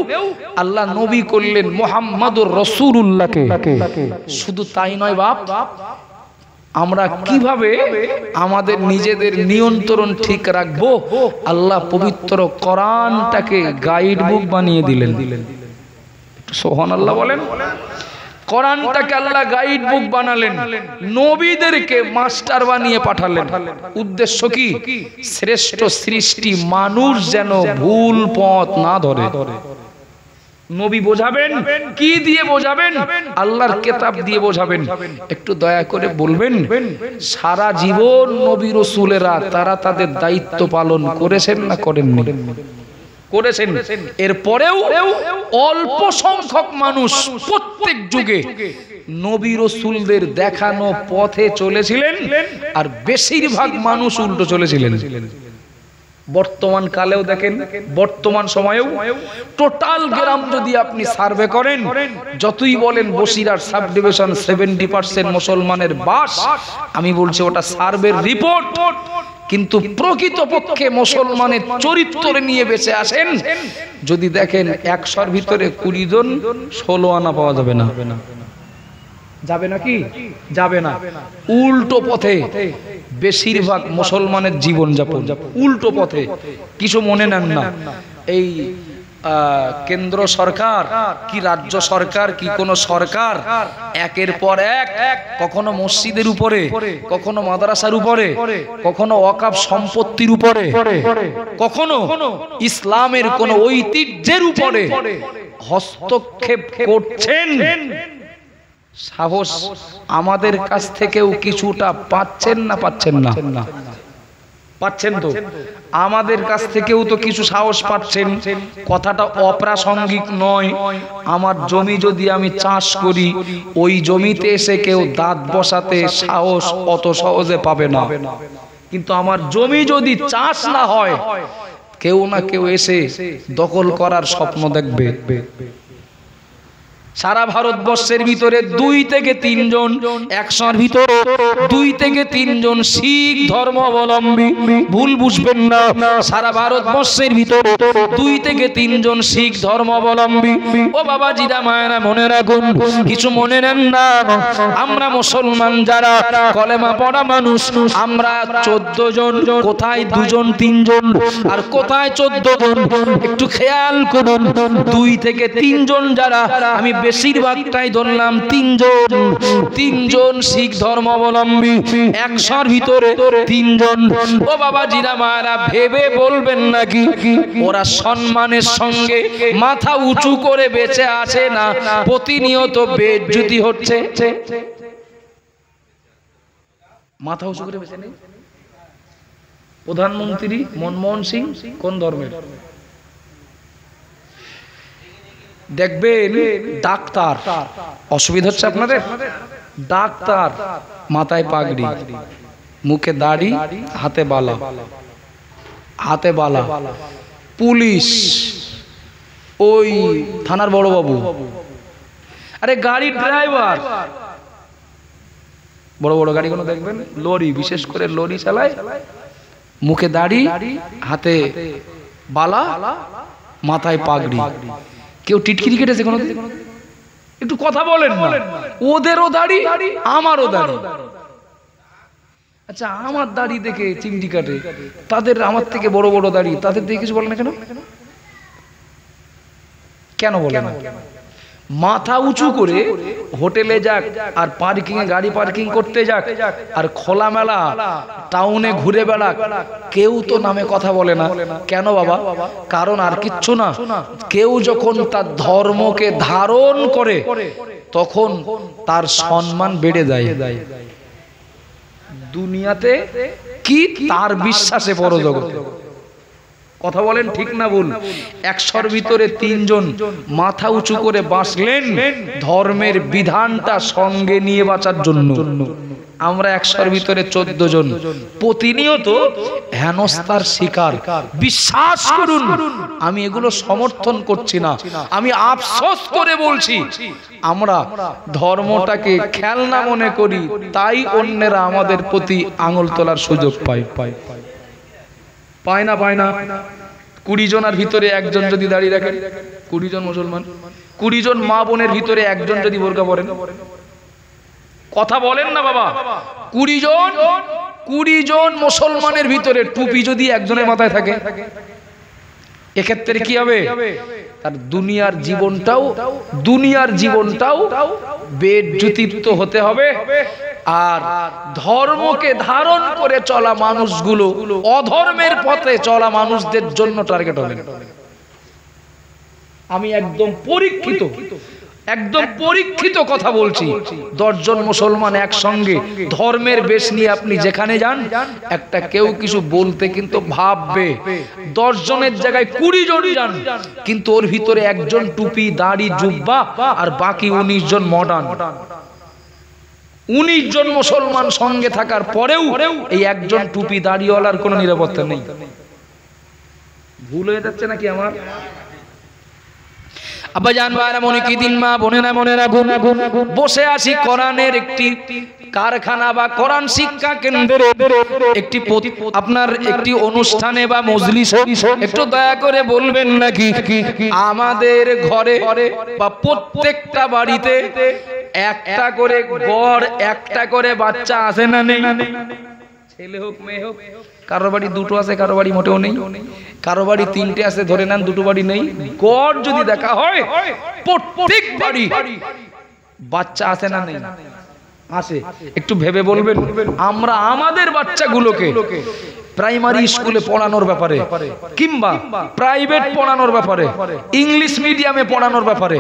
[SPEAKER 1] আল্লাহ নবী করলেন মুহাম্মাদুর রাসূলুল্লাহকে। শুধু তাই নয় বাপ, আমরা কিভাবে আমাদের নিজেদের নিয়ন্ত্রণ ঠিক রাখবো, আল্লাহ পবিত্র কোরআনটাকে গাইড বুক বানিয়ে দিলেন। সুবহানাল্লাহ বলেন। কোরআনটাকে আল্লাহ গাইড বুক বানালেন, নবীদেরকে মাস্টার বানিয়ে পাঠালেন। উদ্দেশ্য কি? শ্রেষ্ঠ সৃষ্টি মানুষ যেন ভুল পথ না ধরে। নবী বোঝাবেন, কি দিয়ে বোঝাবেন? আল্লাহর কিতাব দিয়ে বোঝাবেন। একটু দয়া করে বলবেন, সারা জীবন নবী রাসূলেরা তারা তাদের দায়িত্ব পালন করেছেন না করেননি? করেছেন। এরপরেও অল্প সংখ্যক মানুষ প্রত্যেক যুগে নবী রাসূলদের দেখানো পথে চলেছিলেন, আর বেশিরভাগ মানুষ উল্টো চলেছিলেন। বর্তমান কালেও দেখেন, বর্তমান সময়েও টোটাল গ্রাম যদি আপনি সার্ভে করেন, যতই বলেন বসিরহাট সাব ডিভিশন 70% মুসলমানের বাস, আমি বলছি ওটা সার্ভের রিপোর্ট, কিন্তু প্রকৃতপক্ষে মুসলমানের চরিত্র নিয়ে বেঁচে আসেন যদি দেখেন 100-র ভিতরে 20 জন 16 আনা পাওয়া যাবে না। যাবে নাকি? যাবে না। উল্টো পথে বেশিরভাগ মুসলমানের জীবন যাপন, উল্টো পথে। কিছু মনে নেন না, এই কেন্দ্র সরকার কি রাজ্য সরকার কি কোন সরকার একের পর এক কখনো মসজিদের উপরে, কখনো মাদ্রাসার উপরে, কখনো ওয়াকফ সম্পত্তির উপরে, কখনো ইসলামের কোন ঐতিহ্যের উপরে হস্তক্ষেপ করছেন। সাহস আমাদের কাছ থেকেও কিছুটা পাচ্ছেন না? পাচ্ছেন না? পাচ্ছেন তো? আমাদের কাছ থেকেও তো কিছু সাহস পাচ্ছেন। কথাটা অপ্রাসঙ্গিক নয়। আমার জমি যদি আমি চাষ করি, ওই জমিতে এসে কেউ দাঁত বসাতে সাহস অত সহজে পাবে না। কিন্তু আমার জমি যদি চাষ না হয়, কেউ না কেউ এসে দখল করার স্বপ্ন দেখবে। সারা ভারতবর্ষের ভিতরে 2 থেকে 3 জন, 100-র ভিতরে 2 থেকে 3 জন শিখ ধর্মাবলম্বী, ভুল বুঝবেন না। সারা ভারতবর্ষের ভিতরে 2 থেকে 3 জন শিখ ধর্মাবলম্বী। ও বাবাজিরা মায়েরা মনে রাখুন, কিছু মনে নেন না। আমরা মুসলমান যারা কলেমা পড়া মানুষ, আমরা 14 জন। কোথায় 2 জন 3 জন আর কোথায় 14 জন? একটু খেয়াল করুন। 2 থেকে 3 জন যারা, আমি বেশিরভাগটাই ধরলাম 3 জন শিখ ধর্মাবলম্বী, 100-র ভিতরে 3 জন। ও বাবা জিরা মায়েরা, ভেবে বলবেন নাকি ওরা সম্মানের সঙ্গে মাথা উঁচু করে বেঁচে আছে না প্রতিনিয়ত বেইজ্জতি হচ্ছে? মাথা উঁচু করে বেঁচে নেই? প্রধানমন্ত্রী মনমোহন সিং কোন ধর্মের? দেখবেন ডাক্তার, অসুবিধা হচ্ছে আপনাদের, ডাক্তার মাথায় পাগড়ি, মুখে দাড়ি, হাতে বালা, হাতে বালা। পুলিশ ওই থানার বড় বাবু, আরে গাড়ির ড্রাইভার, বড় বড় গাড়িগুলো দেখবেন, লরি, বিশেষ করে লরি চালায়, মুখে দাড়ি, হাতে বালা, মাথায় পাগড়ি। কেউ টিটকিরি কেটেছে কোনো? একটু কথা বলেন না। ওদেরও দাড়ি, আমারও দাড়ি। আচ্ছা, আমার দাড়ি দেখে চিমটি কাটে, তাদের আমার থেকে বড় বড় দাড়ি, তাদের দেখে কিছু বলে না কেন? কেন বলে না? মাথা উঁচু করে হোটেলে যাক আর পার্কিং এ গাড়ি পার্কিং করতে যাক আর খোলামেলা টাউনে ঘুরে বেড়াক, কেউ তো নামে কথা বলে না। কেন বাবা? কারণ আর কিচ্ছু না, কেউ যখন তার ধর্মকে ধারণ করে তখন তার সম্মান বেড়ে যায়। দুনিয়াতে কি তার বিশ্বাসে বড় জগতে। কথা বলেন ঠিক না ভুল? 100-র ভিতরে 3 জন মাথা উঁচু করে বাঁচলেন ধর্মের বিধানটা সঙ্গে নিয়ে বাঁচার জন্য। আমরা 100-র ভিতরে 14 জন প্রতিনিয়ত হেনস্থার শিকার। বিশ্বাস করুন, আমি এগুলো সমর্থন করছি না, আমি আফসোস করে বলছি, আমরা ধর্মটাকে খেলনা মনে করি, তাই অন্যেরা আমাদের প্রতি আঙুল তোলার সুযোগ পায়। পায় না? পায় না? 20 জনের ভিতরে একজন যদি দাঁড়িয়ে রাখেন, 20 জন মুসলমান, 20 জন মা বোনের ভিতরে একজন যদি বোরকা পরেন, কথা বলেন না বাবা, 20 জন মুসলমানের ভিতরে টুপি যদি একজনের মাথায় থাকে, এক্ষেত্রে কি হবে? তার দুনিয়ার জীবনটাও বেজ্জতিপ্ত হতে হবে। আর ধর্মকে ধারণ করে চলা মানুষগুলো অধর্মের পথে চলা মানুষদের জন্য টার্গেট হবে। আমি একদম পরীক্ষিত কথা বলছি। 10 জন মুসলমান একসঙ্গে ধর্মের বেশ নিয়ে আপনি যেখানে যান, একটা কেউ কিছু বলতে কিন্তু ভাববে। 10 জনের জায়গায় 20 জন যান, কিন্তু ওর ভিতরে একজন টুপি, দাড়ি, জুব্বা, আর বাকি 19 জন মডার্ন। 19 জন মুসলমান সঙ্গে থাকার পরেও এই একজন টুপি দাড়িওয়ালার কোনো নিরাপত্তা নেই। ভুল হয়ে যাচ্ছে নাকি আমার? আব্বা জান, ভাইরা, মনে কি দিন, মা বোনেরা, মনে রাখুন, বসে আছি কোরআনের একটি কারখানা বা কোরআন শিক্ষা কেন্দ্রে, আপনার একটি অনুষ্ঠানে বা মজলিসে একটু দয়া করে বলবেন নাকি আমাদের ঘরে বা প্রত্যেকটা বাড়িতে একটা করে গড়, একটা করে বাচ্চা আছে না নেই? ছেলে হোক মেয়ে হোক, কারো বাড়ি 2টো আছে, কারো বাড়ি মোটেও নেই, কারো বাড়ি 3টে আছে, ধরে নেন 2টো বাড়ি নেই। গড় যদি দেখা হয়, প্রত্যেক বাড়ি বাচ্চা আছে না নেই? আছে। একটু ভেবে বলবেন, আমরা আমাদের বাচ্চাগুলোকে প্রাইমারি স্কুলে পড়ানোর ব্যাপারে কিংবা প্রাইভেট পড়ানোর ব্যাপারে, ইংলিশ মিডিয়ামে পড়ানোর ব্যাপারে,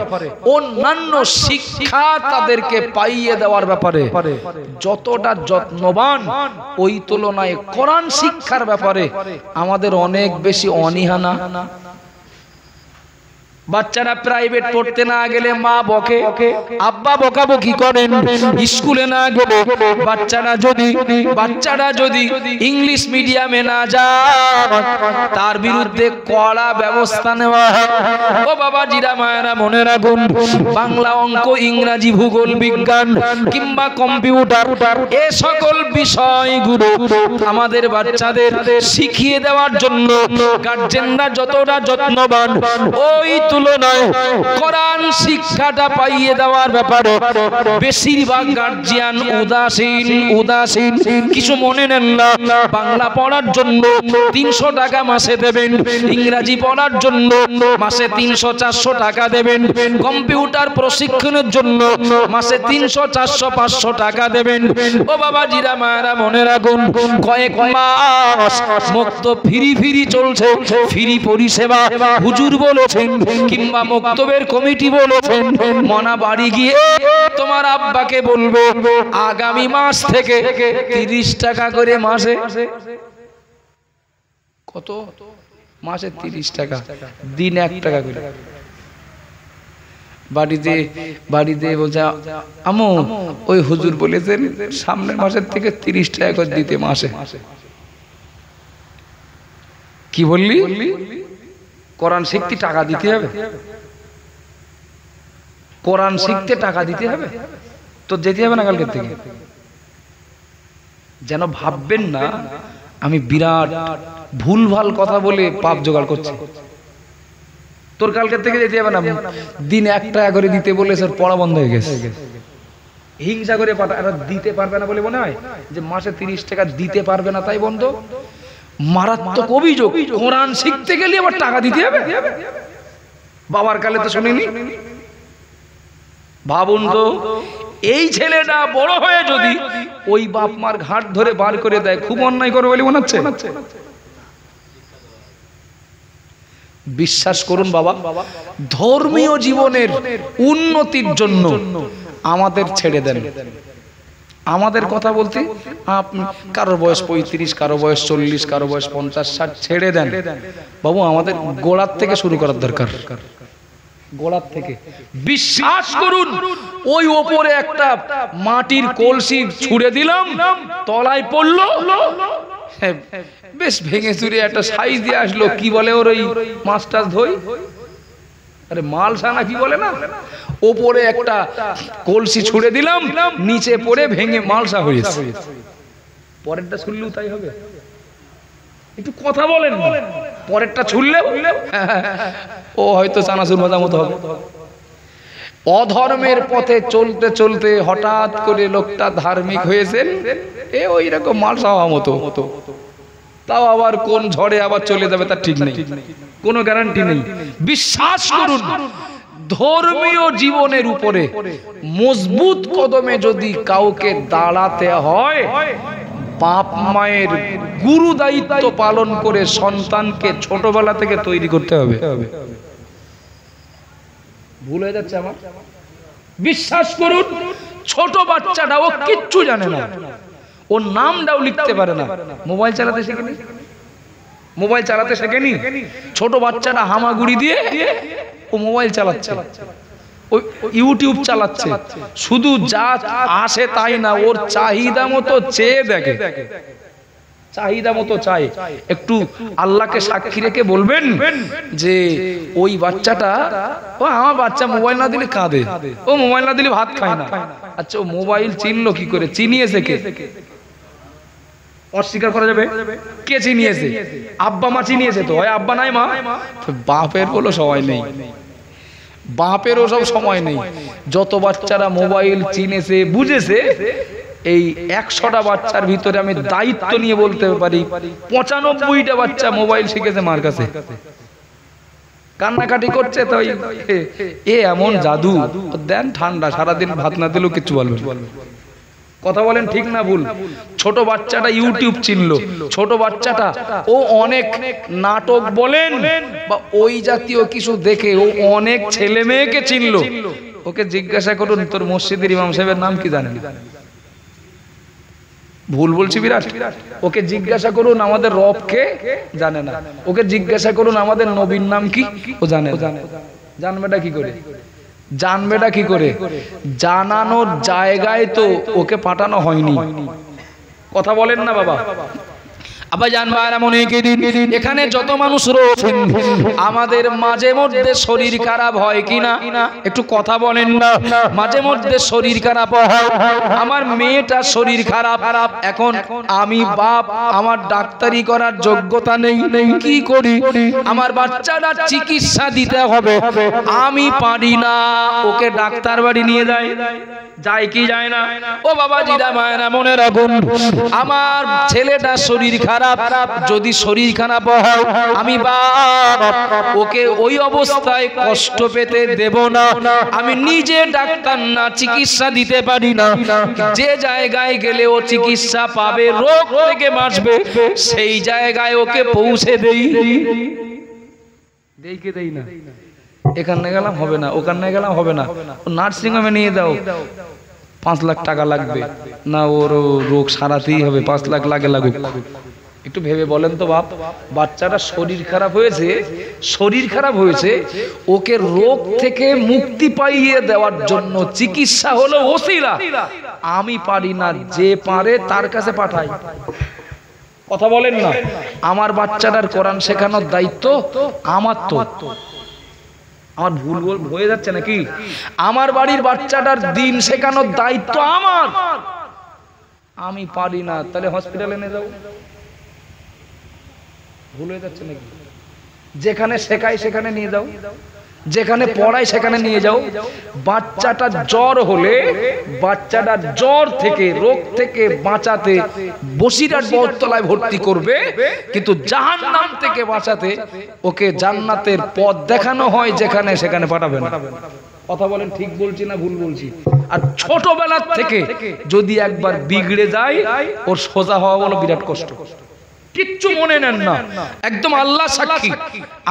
[SPEAKER 1] অন্যান্য শিক্ষা তাদেরকে পাইয়ে দেওয়ার ব্যাপারে যতটা যত্নবান, ওই তুলনায় কোরআন শিক্ষার ব্যাপারে আমাদের অনেক বেশি অনীহা না? বাচ্চারা প্রাইভেট পড়তে না গেলে মা বকে, আব্বা বকাবকি করেন। স্কুলে না গেলে বাচ্চারা যদি ইংলিশ মিডিয়ামে না যায়, তার বিরুদ্ধে কড়া ব্যবস্থা নেওয়া হয়। ও বাবাজিরা, মায়েরা, মনে রাখুন, বাংলা, অঙ্ক, ইংরাজি, ভূগোল, বিজ্ঞান কিংবা কম্পিউটার, এ সকল বিষয়গুলো আমাদের বাচ্চাদের শিখিয়ে দেওয়ার জন্য গার্জেনরা যতটা যত্নবান, ওই তুলনায় কোরআন শিক্ষাটা পাইয়ে দেওয়ার ব্যাপারে বেশিরভাগ গার্জিয়ান উদাসীন। কিছু মনে নেন না। বাংলা পড়ার জন্য 300 টাকা মাসে দেবেন, ইংরাজি পড়ার জন্য মাসে 300-400 টাকা দেবেন, কম্পিউটার প্রশিক্ষণের জন্য মাসে 300, 400, 500 টাকা দেবেন। ও বাবাজিরা, মায়েরা, মনে রাখুন, কয়েক মাস মুক্ত ফ্রি চলছে, ফ্রি পরিষেবা হুজুর বলেছেন কিংবা মুক্তবের কমিটি বলেছেন, মনা বাড়ি গিয়ে তোমার আব্বাকে বলবে আগামী মাস থেকে 30 টাকা করে মাসে কত? মাসে 30 টাকা, দিন 1 টাকা করে। বাড়িতে বলছে আম্মু ওই হুজুর বলেছেন সামনের মাসের থেকে 30 টাকা করে দিতে মাসে। কি বললি? কোরআন শিখতে টাকা দিতে হবে? কোরআন শিখতে টাকা দিতে হবে? তো যেতে হবে না কালকের থেকে। যেন ভাববেন না আমি বিরাট ভুলভাল কথা বলে পাপ জোগাড় করছি। তোর কালকের থেকে যেতে হবে না। দিন 1 টাকা করে দিতে বলে স্যার পড়া বন্ধ হয়ে গেছে। হিংসা করে দিতে পারবে না বলে মনে হয় যে মাসে 30 টাকা দিতে পারবে না তাই বন্ধ। মারাত্মক অভিযোগ। কোরআন শিখতে গেলে আবার টাকা দিতে হবে? বাবার কালে তো শুনিনি। ভাবুন তো, এই ছেলেটা বড় হয়ে যদি ওই বাপ মার ঘাট ধরে বার করে দেয়, খুব অন্যায় করে বলে মনে হচ্ছে। বিশ্বাস করুন বাবা, ধর্মীয় জীবনের উন্নতির জন্য আমাদের ছেড়ে দেন। আমাদের কথা বলতে কারোর বয়স 35, কারো বয়স 40, কারো বয়স 50, 60 ছেড়ে দেন বাবু। আমাদের গোড়ার থেকে শুরু করার দরকার। গোড়ার থেকে। বিশ্বাস করুন, ওই ওপরে একটা মাটির কলসি ছুঁড়ে দিলাম, তলায় পড়লো, বেশ ভেঙে চুরে একটা সাইজ দিয়ে আসলো। কি বলে ওর ওই মাছ টাছ ধই, আরে মালসানা কি বলে না, ওপরে একটা কলসি ছুঁড়ে দিলাম, নিচে পড়ে ভেঙে মালসা হয়েছে। পরেরটা ছুড়লেও তাই হবে? একটু কথা বলেন। পরেরটা ছুড়লে ও হয়তো চানাচুর ভাজা মতো হবে। অধর্মের পথে চলতে চলতে হঠাৎ করে লোকটা ধার্মিক হয়েছেন, এ ওই রকম মালসা হওয়া মতো। তাও আবার কোন ঝড়ে আবার চলে যাবে তার ঠিক নেই, কোনো গ্যারান্টি নেই। বিশ্বাস করুন, ধর্মীয় জীবনের উপরে মজবুত কদমে যদি কাউকে দাঁড়াতে হয়, বাপ মায়ের গুরু দায়িত্ব পালন করে সন্তানকে ছোটবেলা থেকে তৈরি করতে হবে। ভুল হয়ে যাচ্ছে আমার। বিশ্বাস করুন, ছোট বাচ্চাটা ও কিচ্ছু জানে না, ওর নামটাও লিখতে পারে না, মোবাইল চালাতে শেখেনি। মোবাইল চালাতে শেখেনি। ছোট বাচ্চাটা হামাগুড়ি দিয়ে ও মোবাইল চালাচ্ছে, ওই ইউটিউব চালাচ্ছে। শুধু যা আসে তাই না, ওর চাহিদা মতো চেয়ে দেখে, চাহিদা মতো চাই। একটু আল্লাহকে সাক্ষী রেখে বলবেন যে ওই বাচ্চাটা, ও আমার বাচ্চা মোবাইল না দিলে কাঁদে, ও মোবাইল না দিলে ভাত খায় না। আচ্ছা, ও মোবাইল চিনলো কি করে? চিনিয়েছে কে? অস্বীকার করা যাবে? কে চিনিয়েছে? আব্বা মা চিনিয়েছে তো, হয় আব্বা নাই মা। বাপের বলো সময় নেই, বাপেরও সব সময় নেই। যত বাচ্চারা মোবাইল চিনেছে বুঝেছে, এই 100টা বাচ্চার ভিতরে আমি দায়িত্ব নিয়ে বলতে পারি 95টা বাচ্চা মোবাইল শিখেছে মার কাছে। কান্নাকাটি করছে তো এ এমন জাদু দেন, ঠান্ডা, সারাদিন ভাত না দিলেও কিছু বলবে। কথা বলেন ঠিক না ভুল? ছোট বাচ্চাটা ইউটিউব চিনলো, ছোট বাচ্চাটা ও অনেক নাটক বলেন বা ওই জাতীয় কিছু দেখে ও অনেক ছেলে মেয়েকে চিনলো। ওকে জিজ্ঞাসা করুন তোর মসজিদের ইমাম সাহেবের নাম কি জানেন? ভুল বলছি বিরাট? ওকে জিজ্ঞাসা করুন আমাদের রবকে, জানে না। ওকে জিজ্ঞাসা করুন আমাদের নবীর নাম কি, ও জানে। জানবেটা কি করে? জানবেটা কি করে? জানানোর জায়গায় তো ওকে পাঠানো হয়নি। কথা বলেন না বাবা? আবার জানবার এমন এখানে যত মানুষ রয়েছেন, আমাদের মাঝে মধ্যে শরীর খারাপ হয় কিনা একটু কথা বলেন না? মাঝে মধ্যে শরীর খারাপ হয়। আমার মেয়েটা শরীর খারাপ, এখন আমি বাপ, আমার ডাক্তারি করার যোগ্যতা নেই, কি করি? আমার বাচ্চাটা চিকিৎসা দিতে হবে, আমি পারি না। ওকে ডাক্তার বাড়ি নিয়ে যায়, যায় কি যায় না? ও বাবা জিরা মায়েরা মনে রাখুন, আমার ছেলেটা শরীর খারাপ, যদি শরীর খারাপ হয় আমি বাপ ওকে ওই অবস্থায় কষ্ট পেতে দেব না। আমি নিজে ডাক্তার না, চিকিৎসা দিতে পারি না। যে জায়গায় গেলে ও চিকিৎসা পাবে, রোগ থেকে বাঁচবে, সেই জায়গায় ওকে পৌঁছে দেই। দেখে দেই না, এখানে গেলাম হবে না, ওখানে গেলাম হবে না, নার্সিং হোমে নিয়ে দাও, 5 লাখ টাকা লাগবে না, ওর রোগ সারাতেই হবে, 5 লাখ লাগে লাগুক। একটু ভেবে বলেন তো বাপ, বাচ্চাটা শরীর খারাপ হয়েছে, ওকে রোগ থেকে মুক্তি পাইয়ে দেওয়ার জন্য চিকিৎসা হলো ওসিলা। আমি পারি না, যে পারে তার কাছে পাঠাই। কথা বলেন না? আমার বাচ্চাটার কোরআন শেখানোর দায়িত্ব আমার। তো আমার ভুল হয়ে যাচ্ছে নাকি? আমার বাড়ির বাচ্চাটার দিন শেখানোর দায়িত্ব আমার। আমি পারি না, তাহলে হসপিটালে নিয়ে যাও। ভুল হয়ে যাচ্ছে নাকি? যেখানে শেখাই সেখানে নিয়ে যাও, যেখানে পড়াই সেখানে নিয়ে যাও। বাচ্চাটা জ্বর হলে বাচ্চাটার জ্বর থেকে, রোগ থেকে বাঁচাতে বসিরহাট বটতলায় ভর্তি করবে, কিন্তু জাহান্নাম থেকে বাঁচাতে ওকে জান্নাতের পথ দেখানো হয়, যেখানে সেখানে পাঠাবে না। কথা বলেন, ঠিক বলছি না ভুল বলছি? আর ছোটবেলার থেকে যদি একবার বিগড়ে যায়, ওর সোজা হওয়া বলো বিরাট কষ্ট। কিচ্ছু মনে নেন না, একদম আল্লাহ সাক্ষী।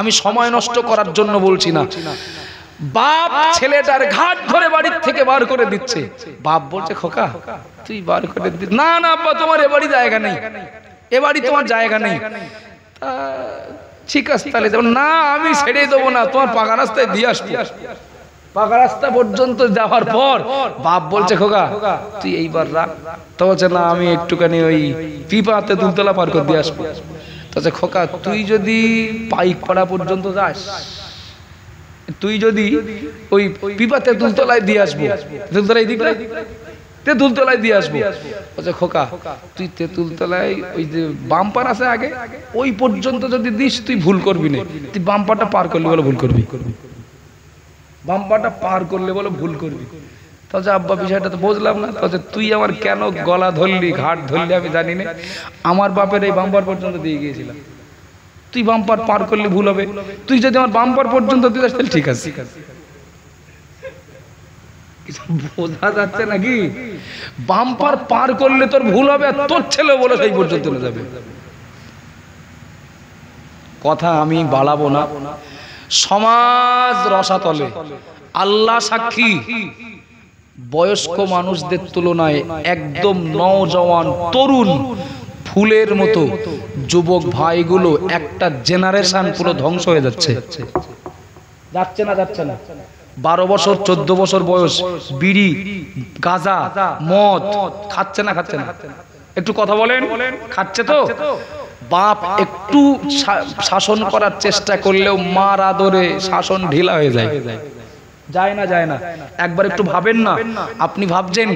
[SPEAKER 1] আমি সময় নষ্ট করার জন্য বলছি না। বাপ ছেলেটার ঘাট ধরে বাড়ির থেকে বার করে দিচ্ছে। বাপ বলছে, খোকা তুই বার করে দিস না। না আব্বা, তোমার এ বাড়ি জায়গা নেই, এ বাড়ি তোমার জায়গা নেই। ঠিক আছে তাহলে না, আমি ছেড়ে দেবো না, তোমার পাকা রাস্তায় দিয়ে আসবো। পাকা রাস্তা পর্যন্ত যাওয়ার পর বাপ বলছে, খোকা তুই এইবার রাখ। তো বলছে, না আমি একটুখানি ওই পিপাতে দুলতলা পার করে দিয়ে আসবো। তো খোকা তুই যদি পাইকপাড়া পর্যন্ত যাস, তুই যদি ওই পিপাতে দুলতলায় দিয়ে আসবো, দুলতলায় দিক না, তেঁতুলতলায় দিয়ে আসবো। বলছে, খোকা তুই তেঁতুলতলায় ওই যে বাম্পার আছে আগে, ওই পর্যন্ত যদি দিস তুই ভুল করবি না। তুই বাম্পারটা পার করলি বলে ভুল করবি, বাম্পারটা পার করলে বলে ভুল করবি। তাহলে আব্বা বিষয়টা তো বুঝলাম না। তাহলে তুই আমার কেন গলা ধরলি, ঘাট ধরলি আমি জানি না। আমার বাপের এই বাম্পার পর্যন্ত দিয়ে গিয়েছিলাম, তুই বাম্পার পার করলে ভুল হবে। তুই যদি আমার বাম্পার পর্যন্ত দিয়ে যাস তাহলে ঠিক আছে। বোঝা যাচ্ছে নাকি? বাম্পার পার করলে তোর ভুল হবে, আর তোর ছেলে বলে সেই পর্যন্ত চলে যাবে। কথা আমি বাড়াবো না। সমাজ রসাতলে, আল্লাহ সাক্ষী, বয়স্ক মানুষদের তুলনায় একদম নওজওয়ান তরুণ ফুলের মতো যুবক ভাইগুলো একটা জেনারেশন পুরো ধ্বংস হয়ে যাচ্ছে। যাচ্ছে না? 12 বছর 14 বছর বয়স, বিড়ি গাঁজা মদ খাচ্ছে না? একটু কথা বলেন, খাচ্ছে তো? বাপ একটু শাসন করার চেষ্টা করলেও মার আদরে শাসন ঢিলা হয়ে যায়। যায় না। একবার একটু ভাবেন না। আপনি ভাবছেন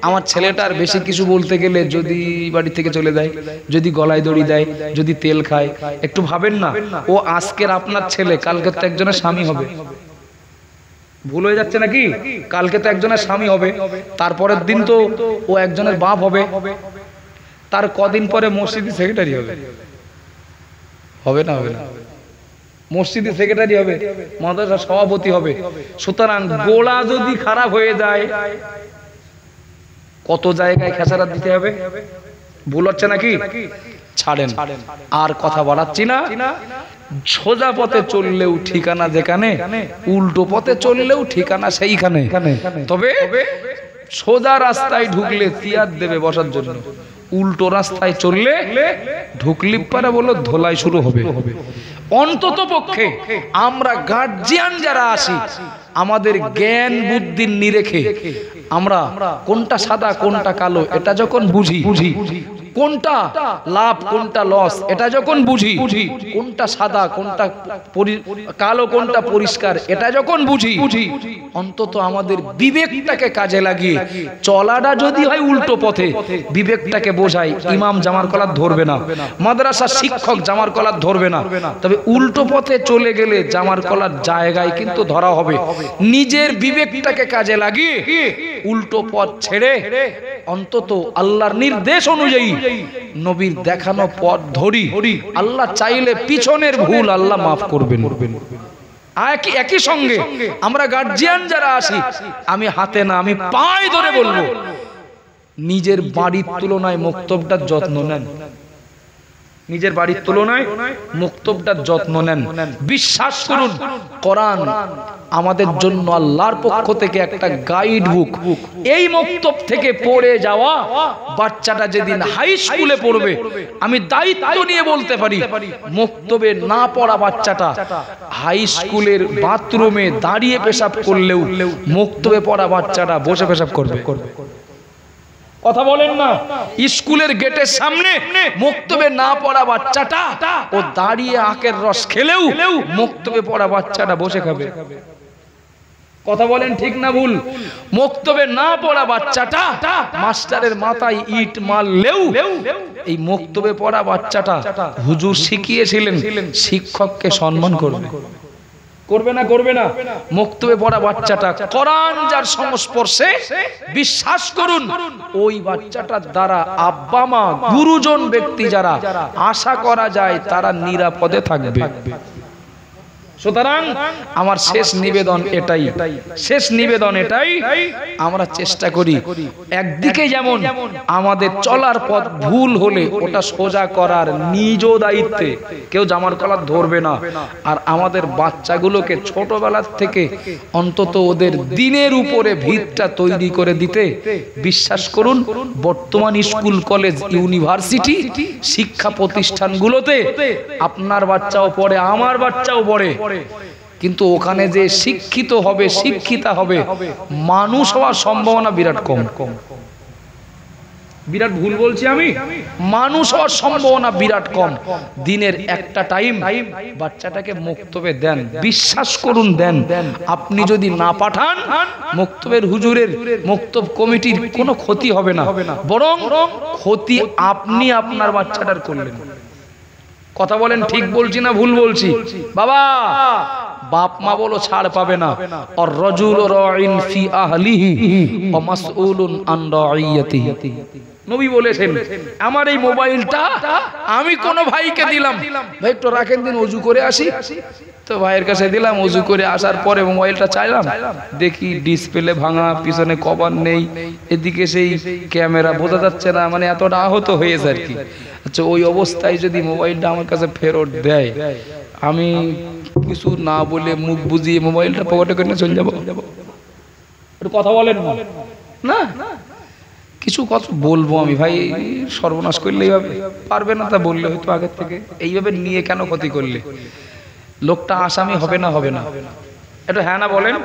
[SPEAKER 1] আমার ছেলেটার বেশি কিছু বলতে গেলে যদি বাড়ি থেকে চলে যায়, যদি গলায় দড়ি দেয়, যদি তেল খায়, একটু ভাবেন না। ও আজকের আপনার ছেলে, কালকে তো একজনের স্বামী হবে। ভুল হয়ে যাচ্ছে নাকি? কালকে তো একজনের স্বামী হবে, তারপরের দিন তো ও একজনের বাপ হবে, তার কদিন পরে মসজিদের সেক্রেটারি হবে না? মসজিদের সেক্রেটারি হবে, মাদ্রাসার সভাপতি হবে। সুতরাং গোড়া যদি খারাপ হয়ে যায়, কত জায়গায় খেসারাত দিতে হবে। ভুল হচ্ছে নাকি? ছাড়েন, আর কথা বাড়াচ্ছি না। সোজা পথে চললেও ঠিকানা যেখানে, উল্টো পথে চললেও ঠিকানা সেইখানে। তবে সোজা রাস্তায় ঢুকলে চেয়ার দেবে বসার জন্য, উল্টো রাস্তায় চললে ঢুকলি পারে বলো ধোলাই শুরু হবে। অন্তত পক্ষে আমরা গার্জিয়ান যারা আছি, আমাদের জ্ঞান বুদ্ধির নিরেখে আমরা কোনটা সাদা কোনটা কালো এটা যখন বুঝি, কোনটা লাভ কোনটা লস এটা যখন বুঝি, কোনটা সাদা কোনটা কালো কোনটা পরিষ্কার এটা যখন বুঝি, অন্তত আমাদের বিবেকটাকে কাজে লাগিয়ে চলাটা যদি হয় উল্টো পথে, বিবেকটাকে বোঝাই ইমাম জামার কলার ধরবে না, মাদ্রাসার শিক্ষক জামার কলার ধরবে না, তবে উল্টো পথে চলে গেলে জামার কলার জায়গায় কিন্তু ধরা হবে। নিজের বিবেকটাকে কাজে লাগিয়ে উল্টো পথ ছেড়ে অন্তত আল্লাহর নির্দেশ অনুযায়ী নবীর দেখানো পথ ধরি, আল্লাহ চাইলে পিছনের ভুল আল্লাহ মাফ করবেন। একই সঙ্গে আমরা গার্জিয়ান যারা আছি, আমি হাতে না আমি পায়ে ধরে বলবো, নিজের বাড়ির তুলনায় মক্তবটার যত্ন নেন। নিজের বাড়ির তুলনায় মুক্তবটার যত্ন নেন। বিশ্বাস করুন, কোরআন আমাদের জন্য আল্লাহর পক্ষ থেকে একটা গাইড বুক। এই মুক্তব থেকে পড়ে যাওয়া বাচ্চাটা যেদিন হাই স্কুলে পড়বে, আমি দায়িত্ব নিয়ে বলতে পারি, মুক্তবে না পড়া বাচ্চাটা হাই স্কুলের বাথরুমে দাঁড়িয়ে পেশাব করলেও মুক্তবে পড়া বাচ্চাটা বসে পেশাব করবে। কথা বলেন না? স্কুলের গেটের সামনে মুক্তবে না পড়া বাচ্চাটা ও দাঁড়িয়ে আখের রস খেলেও মুক্তবে পড়া বাচ্চাটা বসে খাবে। কথা বলেন ঠিক না ভুল? মুক্তবে না পড়া বাচ্চাটা মাস্টারের মাথায় ইট মারলেও এই মুক্তবে পড়া বাচ্চাটা হুজুর শিখিয়েছিলেন শিক্ষককে সম্মান করবে। করবে না? করবে না? মুক্তবে পড়া বাচ্চাটা কোরআন যার সংস্পর্শে, বিশ্বাস করুন ওই বাচ্চাটার দ্বারা আব্বা মা গুরুজন ব্যক্তি যারা আশা করা যায় তারা নিরাপদে থাকবে। সুতরাং আমার শেষ নিবেদন এটাই, আমরা চেষ্টা করি একদিকে যেমন আমাদের চলার পথ ভুল হলে ওটা সোজা করার নিজ দায়িত্বে, কেউ জামার কলার ধরবে না। আর আমাদের বাচ্চাগুলোকে ছোটবেলার থেকে অন্তত ওদের দিনের উপরে ভিতটা তৈরি করে দিতে, বিশ্বাস করুন বর্তমান স্কুল কলেজ ইউনিভার্সিটি শিক্ষা প্রতিষ্ঠানগুলোতে আপনার বাচ্চাও পড়ে, আমার বাচ্চাও পড়ে, কিন্তু ওখানে যে শিক্ষিত হবে, শিক্ষিতা হবে, মানুষ হওয়ার সম্ভাবনা বিরাট কম। বিরাট ভুল বলছি আমি? মানুষ হওয়ার সম্ভাবনা বিরাট কম। দিনের একটা টাইম বাচ্চাটাকে মুক্তবে দেন, বিশ্বাস করুন দেন। আপনি যদি না পাঠান, মুক্তবের হুজুরের, মুক্তব কমিটির কোনো ক্ষতি হবে না, বরং ক্ষতি আপনি আপনার বাচ্চাটার করলেন। কথা বলেন ঠিক বলছি না ভুল বলছি? বাবা, বাপ মা বলো ছাড় পাবে না। আর রাজুল রাইন ফি আহলিহি ওয়া মাসউলুন আন রাইয়াতিহি। নবী বলেছেন, আমার এই মোবাইলটা আমি কোন ভাইকে দিলাম, ভাই একটু রাখেন দিন, ওযু করে আসি। তো ভাইয়ের কাছে দিলাম, ওযু করে আসার পরে মোবাইলটা চাইলাম, দেখি ডিসপ্লে ভাঙা, পিছনে কভার নেই, এদিকে সেই ক্যামেরা বোঝা যাচ্ছে না, মানে এতটা আহত হয়েছে আর কি। আচ্ছা, ওই অবস্থায় যদি মোবাইলটা আমার কাছে ফেরত দেয়, আমি কিছু না বলে মুখ বুজিয়ে মোবাইলটা পকেটে করে চলে যাবো? একটু কথা বলেন না? কিছু কথা বলবো আমি, ভাই সর্বনাশ করলে এইভাবে পারবে না, তা বললে হয়তো আগের থেকে। এইভাবে নিয়ে কেন ক্ষতি করলে? লোকটা আসামি হবে না? হবে না? একটু হ্যাঁ না বলেন।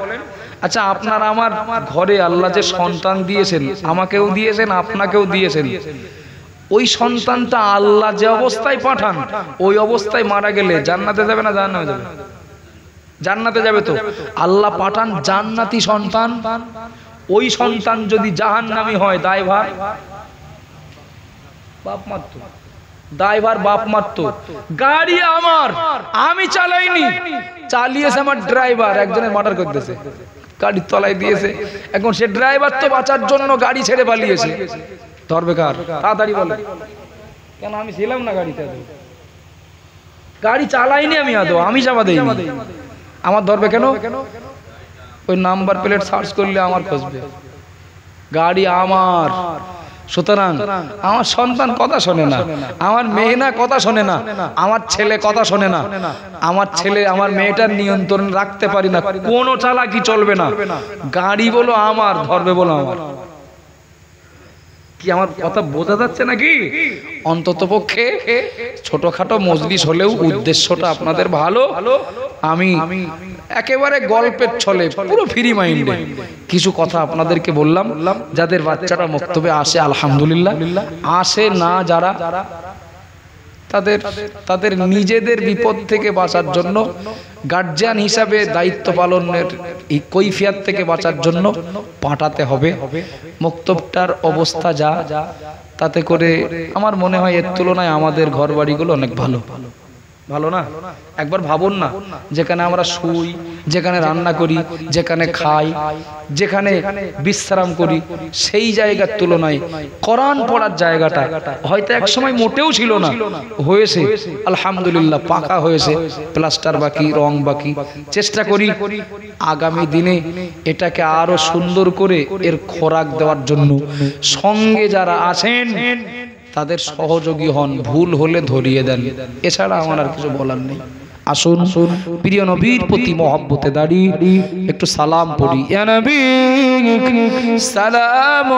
[SPEAKER 1] আচ্ছা, আপনার আমার ঘরে আল্লাহ যে সন্তান দিয়েছেন, আমাকেও দিয়েছেন, আপনাকেও দিয়েছেন, ওই সন্তানটা আল্লাহ যে অবস্থায় পাঠান, ওই অবস্থায় মারা গেলে জান্নাতে যাবে না জাহান্নামে যাবে? জান্নাতে যাবে। তো আল্লাহ পাঠান জান্নাতি সন্তান, ওই সন্তান যদি জাহান্নামী হয়, দায়ভার বাপ মারতো, দায়ভার বাপ মারতো। গাড়ি আমার, আমি চালাইনি, চালিয়েছে আমার ড্রাইভার, একজনের মার্ডার করতেছে, গাড়ির তলায় দিয়েছে। এখন সে ড্রাইভার তো বাঁচার জন্য গাড়ি ছেড়ে পালিয়েছে, ধরবে কার? তাড়াতাড়ি বলে। কেন? আমি ছিলাম না গাড়িতে, গাড়ি চালাইনি আমি, আদৌ আমি চাপা দেই, আমার ধরবে কেন? ওই নাম্বার প্লেট সার্চ করলে আমার খুঁজবে, গাড়ি আমার। সুতরাং আমার সন্তান কথা শোনে না, আমার মেয়ে না কথা শোনে না, আমার ছেলে কথা শোনে না, আমার ছেলে আমার মেয়েটার নিয়ন্ত্রণ রাখতে পারি না, কোনো চালাকি চলবে না। গাড়ি বলো আমার, ধরবে বলো আমার। কি আমার কথা বোঝা যাচ্ছে নাকি? অন্তত পক্ষে ছোটখাটো মজলিস হলেও উদ্দেশ্যটা আপনাদের ভালো। আমি একেবারে গল্পের ছলে, পুরো ফ্রি মাইন্ডে কিছু কথা আপনাদেরকে বললাম। যাদের বাচ্চারা মক্তবে আসে আলহামদুলিল্লাহ, আসে না যারা, তাদের নিজেদের বিপদ থেকে বাঁচার জন্য, গার্জিয়ান হিসাবে দায়িত্ব পালনের এই কৈফিয়ত থেকে বাঁচার জন্য পাঠাতে হবে। মক্তবটার অবস্থা যা, তাতে করে আমার মনে হয় এর তুলনায় আমাদের ঘর বাড়িগুলো অনেক ভালো। ভালো না? একবার ভাবুন না, যেখানে আমরা শুই, যেখানে রান্না করি, যেখানে খাই, যেখানে বিশ্রাম করি, সেই জায়গার তুলনায় কোরআন পড়ার জায়গাটা হয়তো এক সময় মোটেও ছিল না, হয়েছে আলহামদুলিল্লাহ, পাকা হয়েছে, প্লাস্টার বাকি, রং বাকি। চেষ্টা করি আগামী দিনে এটাকে আরো সুন্দর করে এর খোরাক দেওয়ার জন্য। সঙ্গে যারা আছেন তাদের সহযোগী হন, ভুল হলে ধরিয়ে দেন, এছাড়া আমার আর কিছু বলার নেই। আসুন প্রিয় নবীর প্রতি মহব্বতে দাঁড়িয়ে একটু সালাম পড়ি। ইয়া নবী সালাম।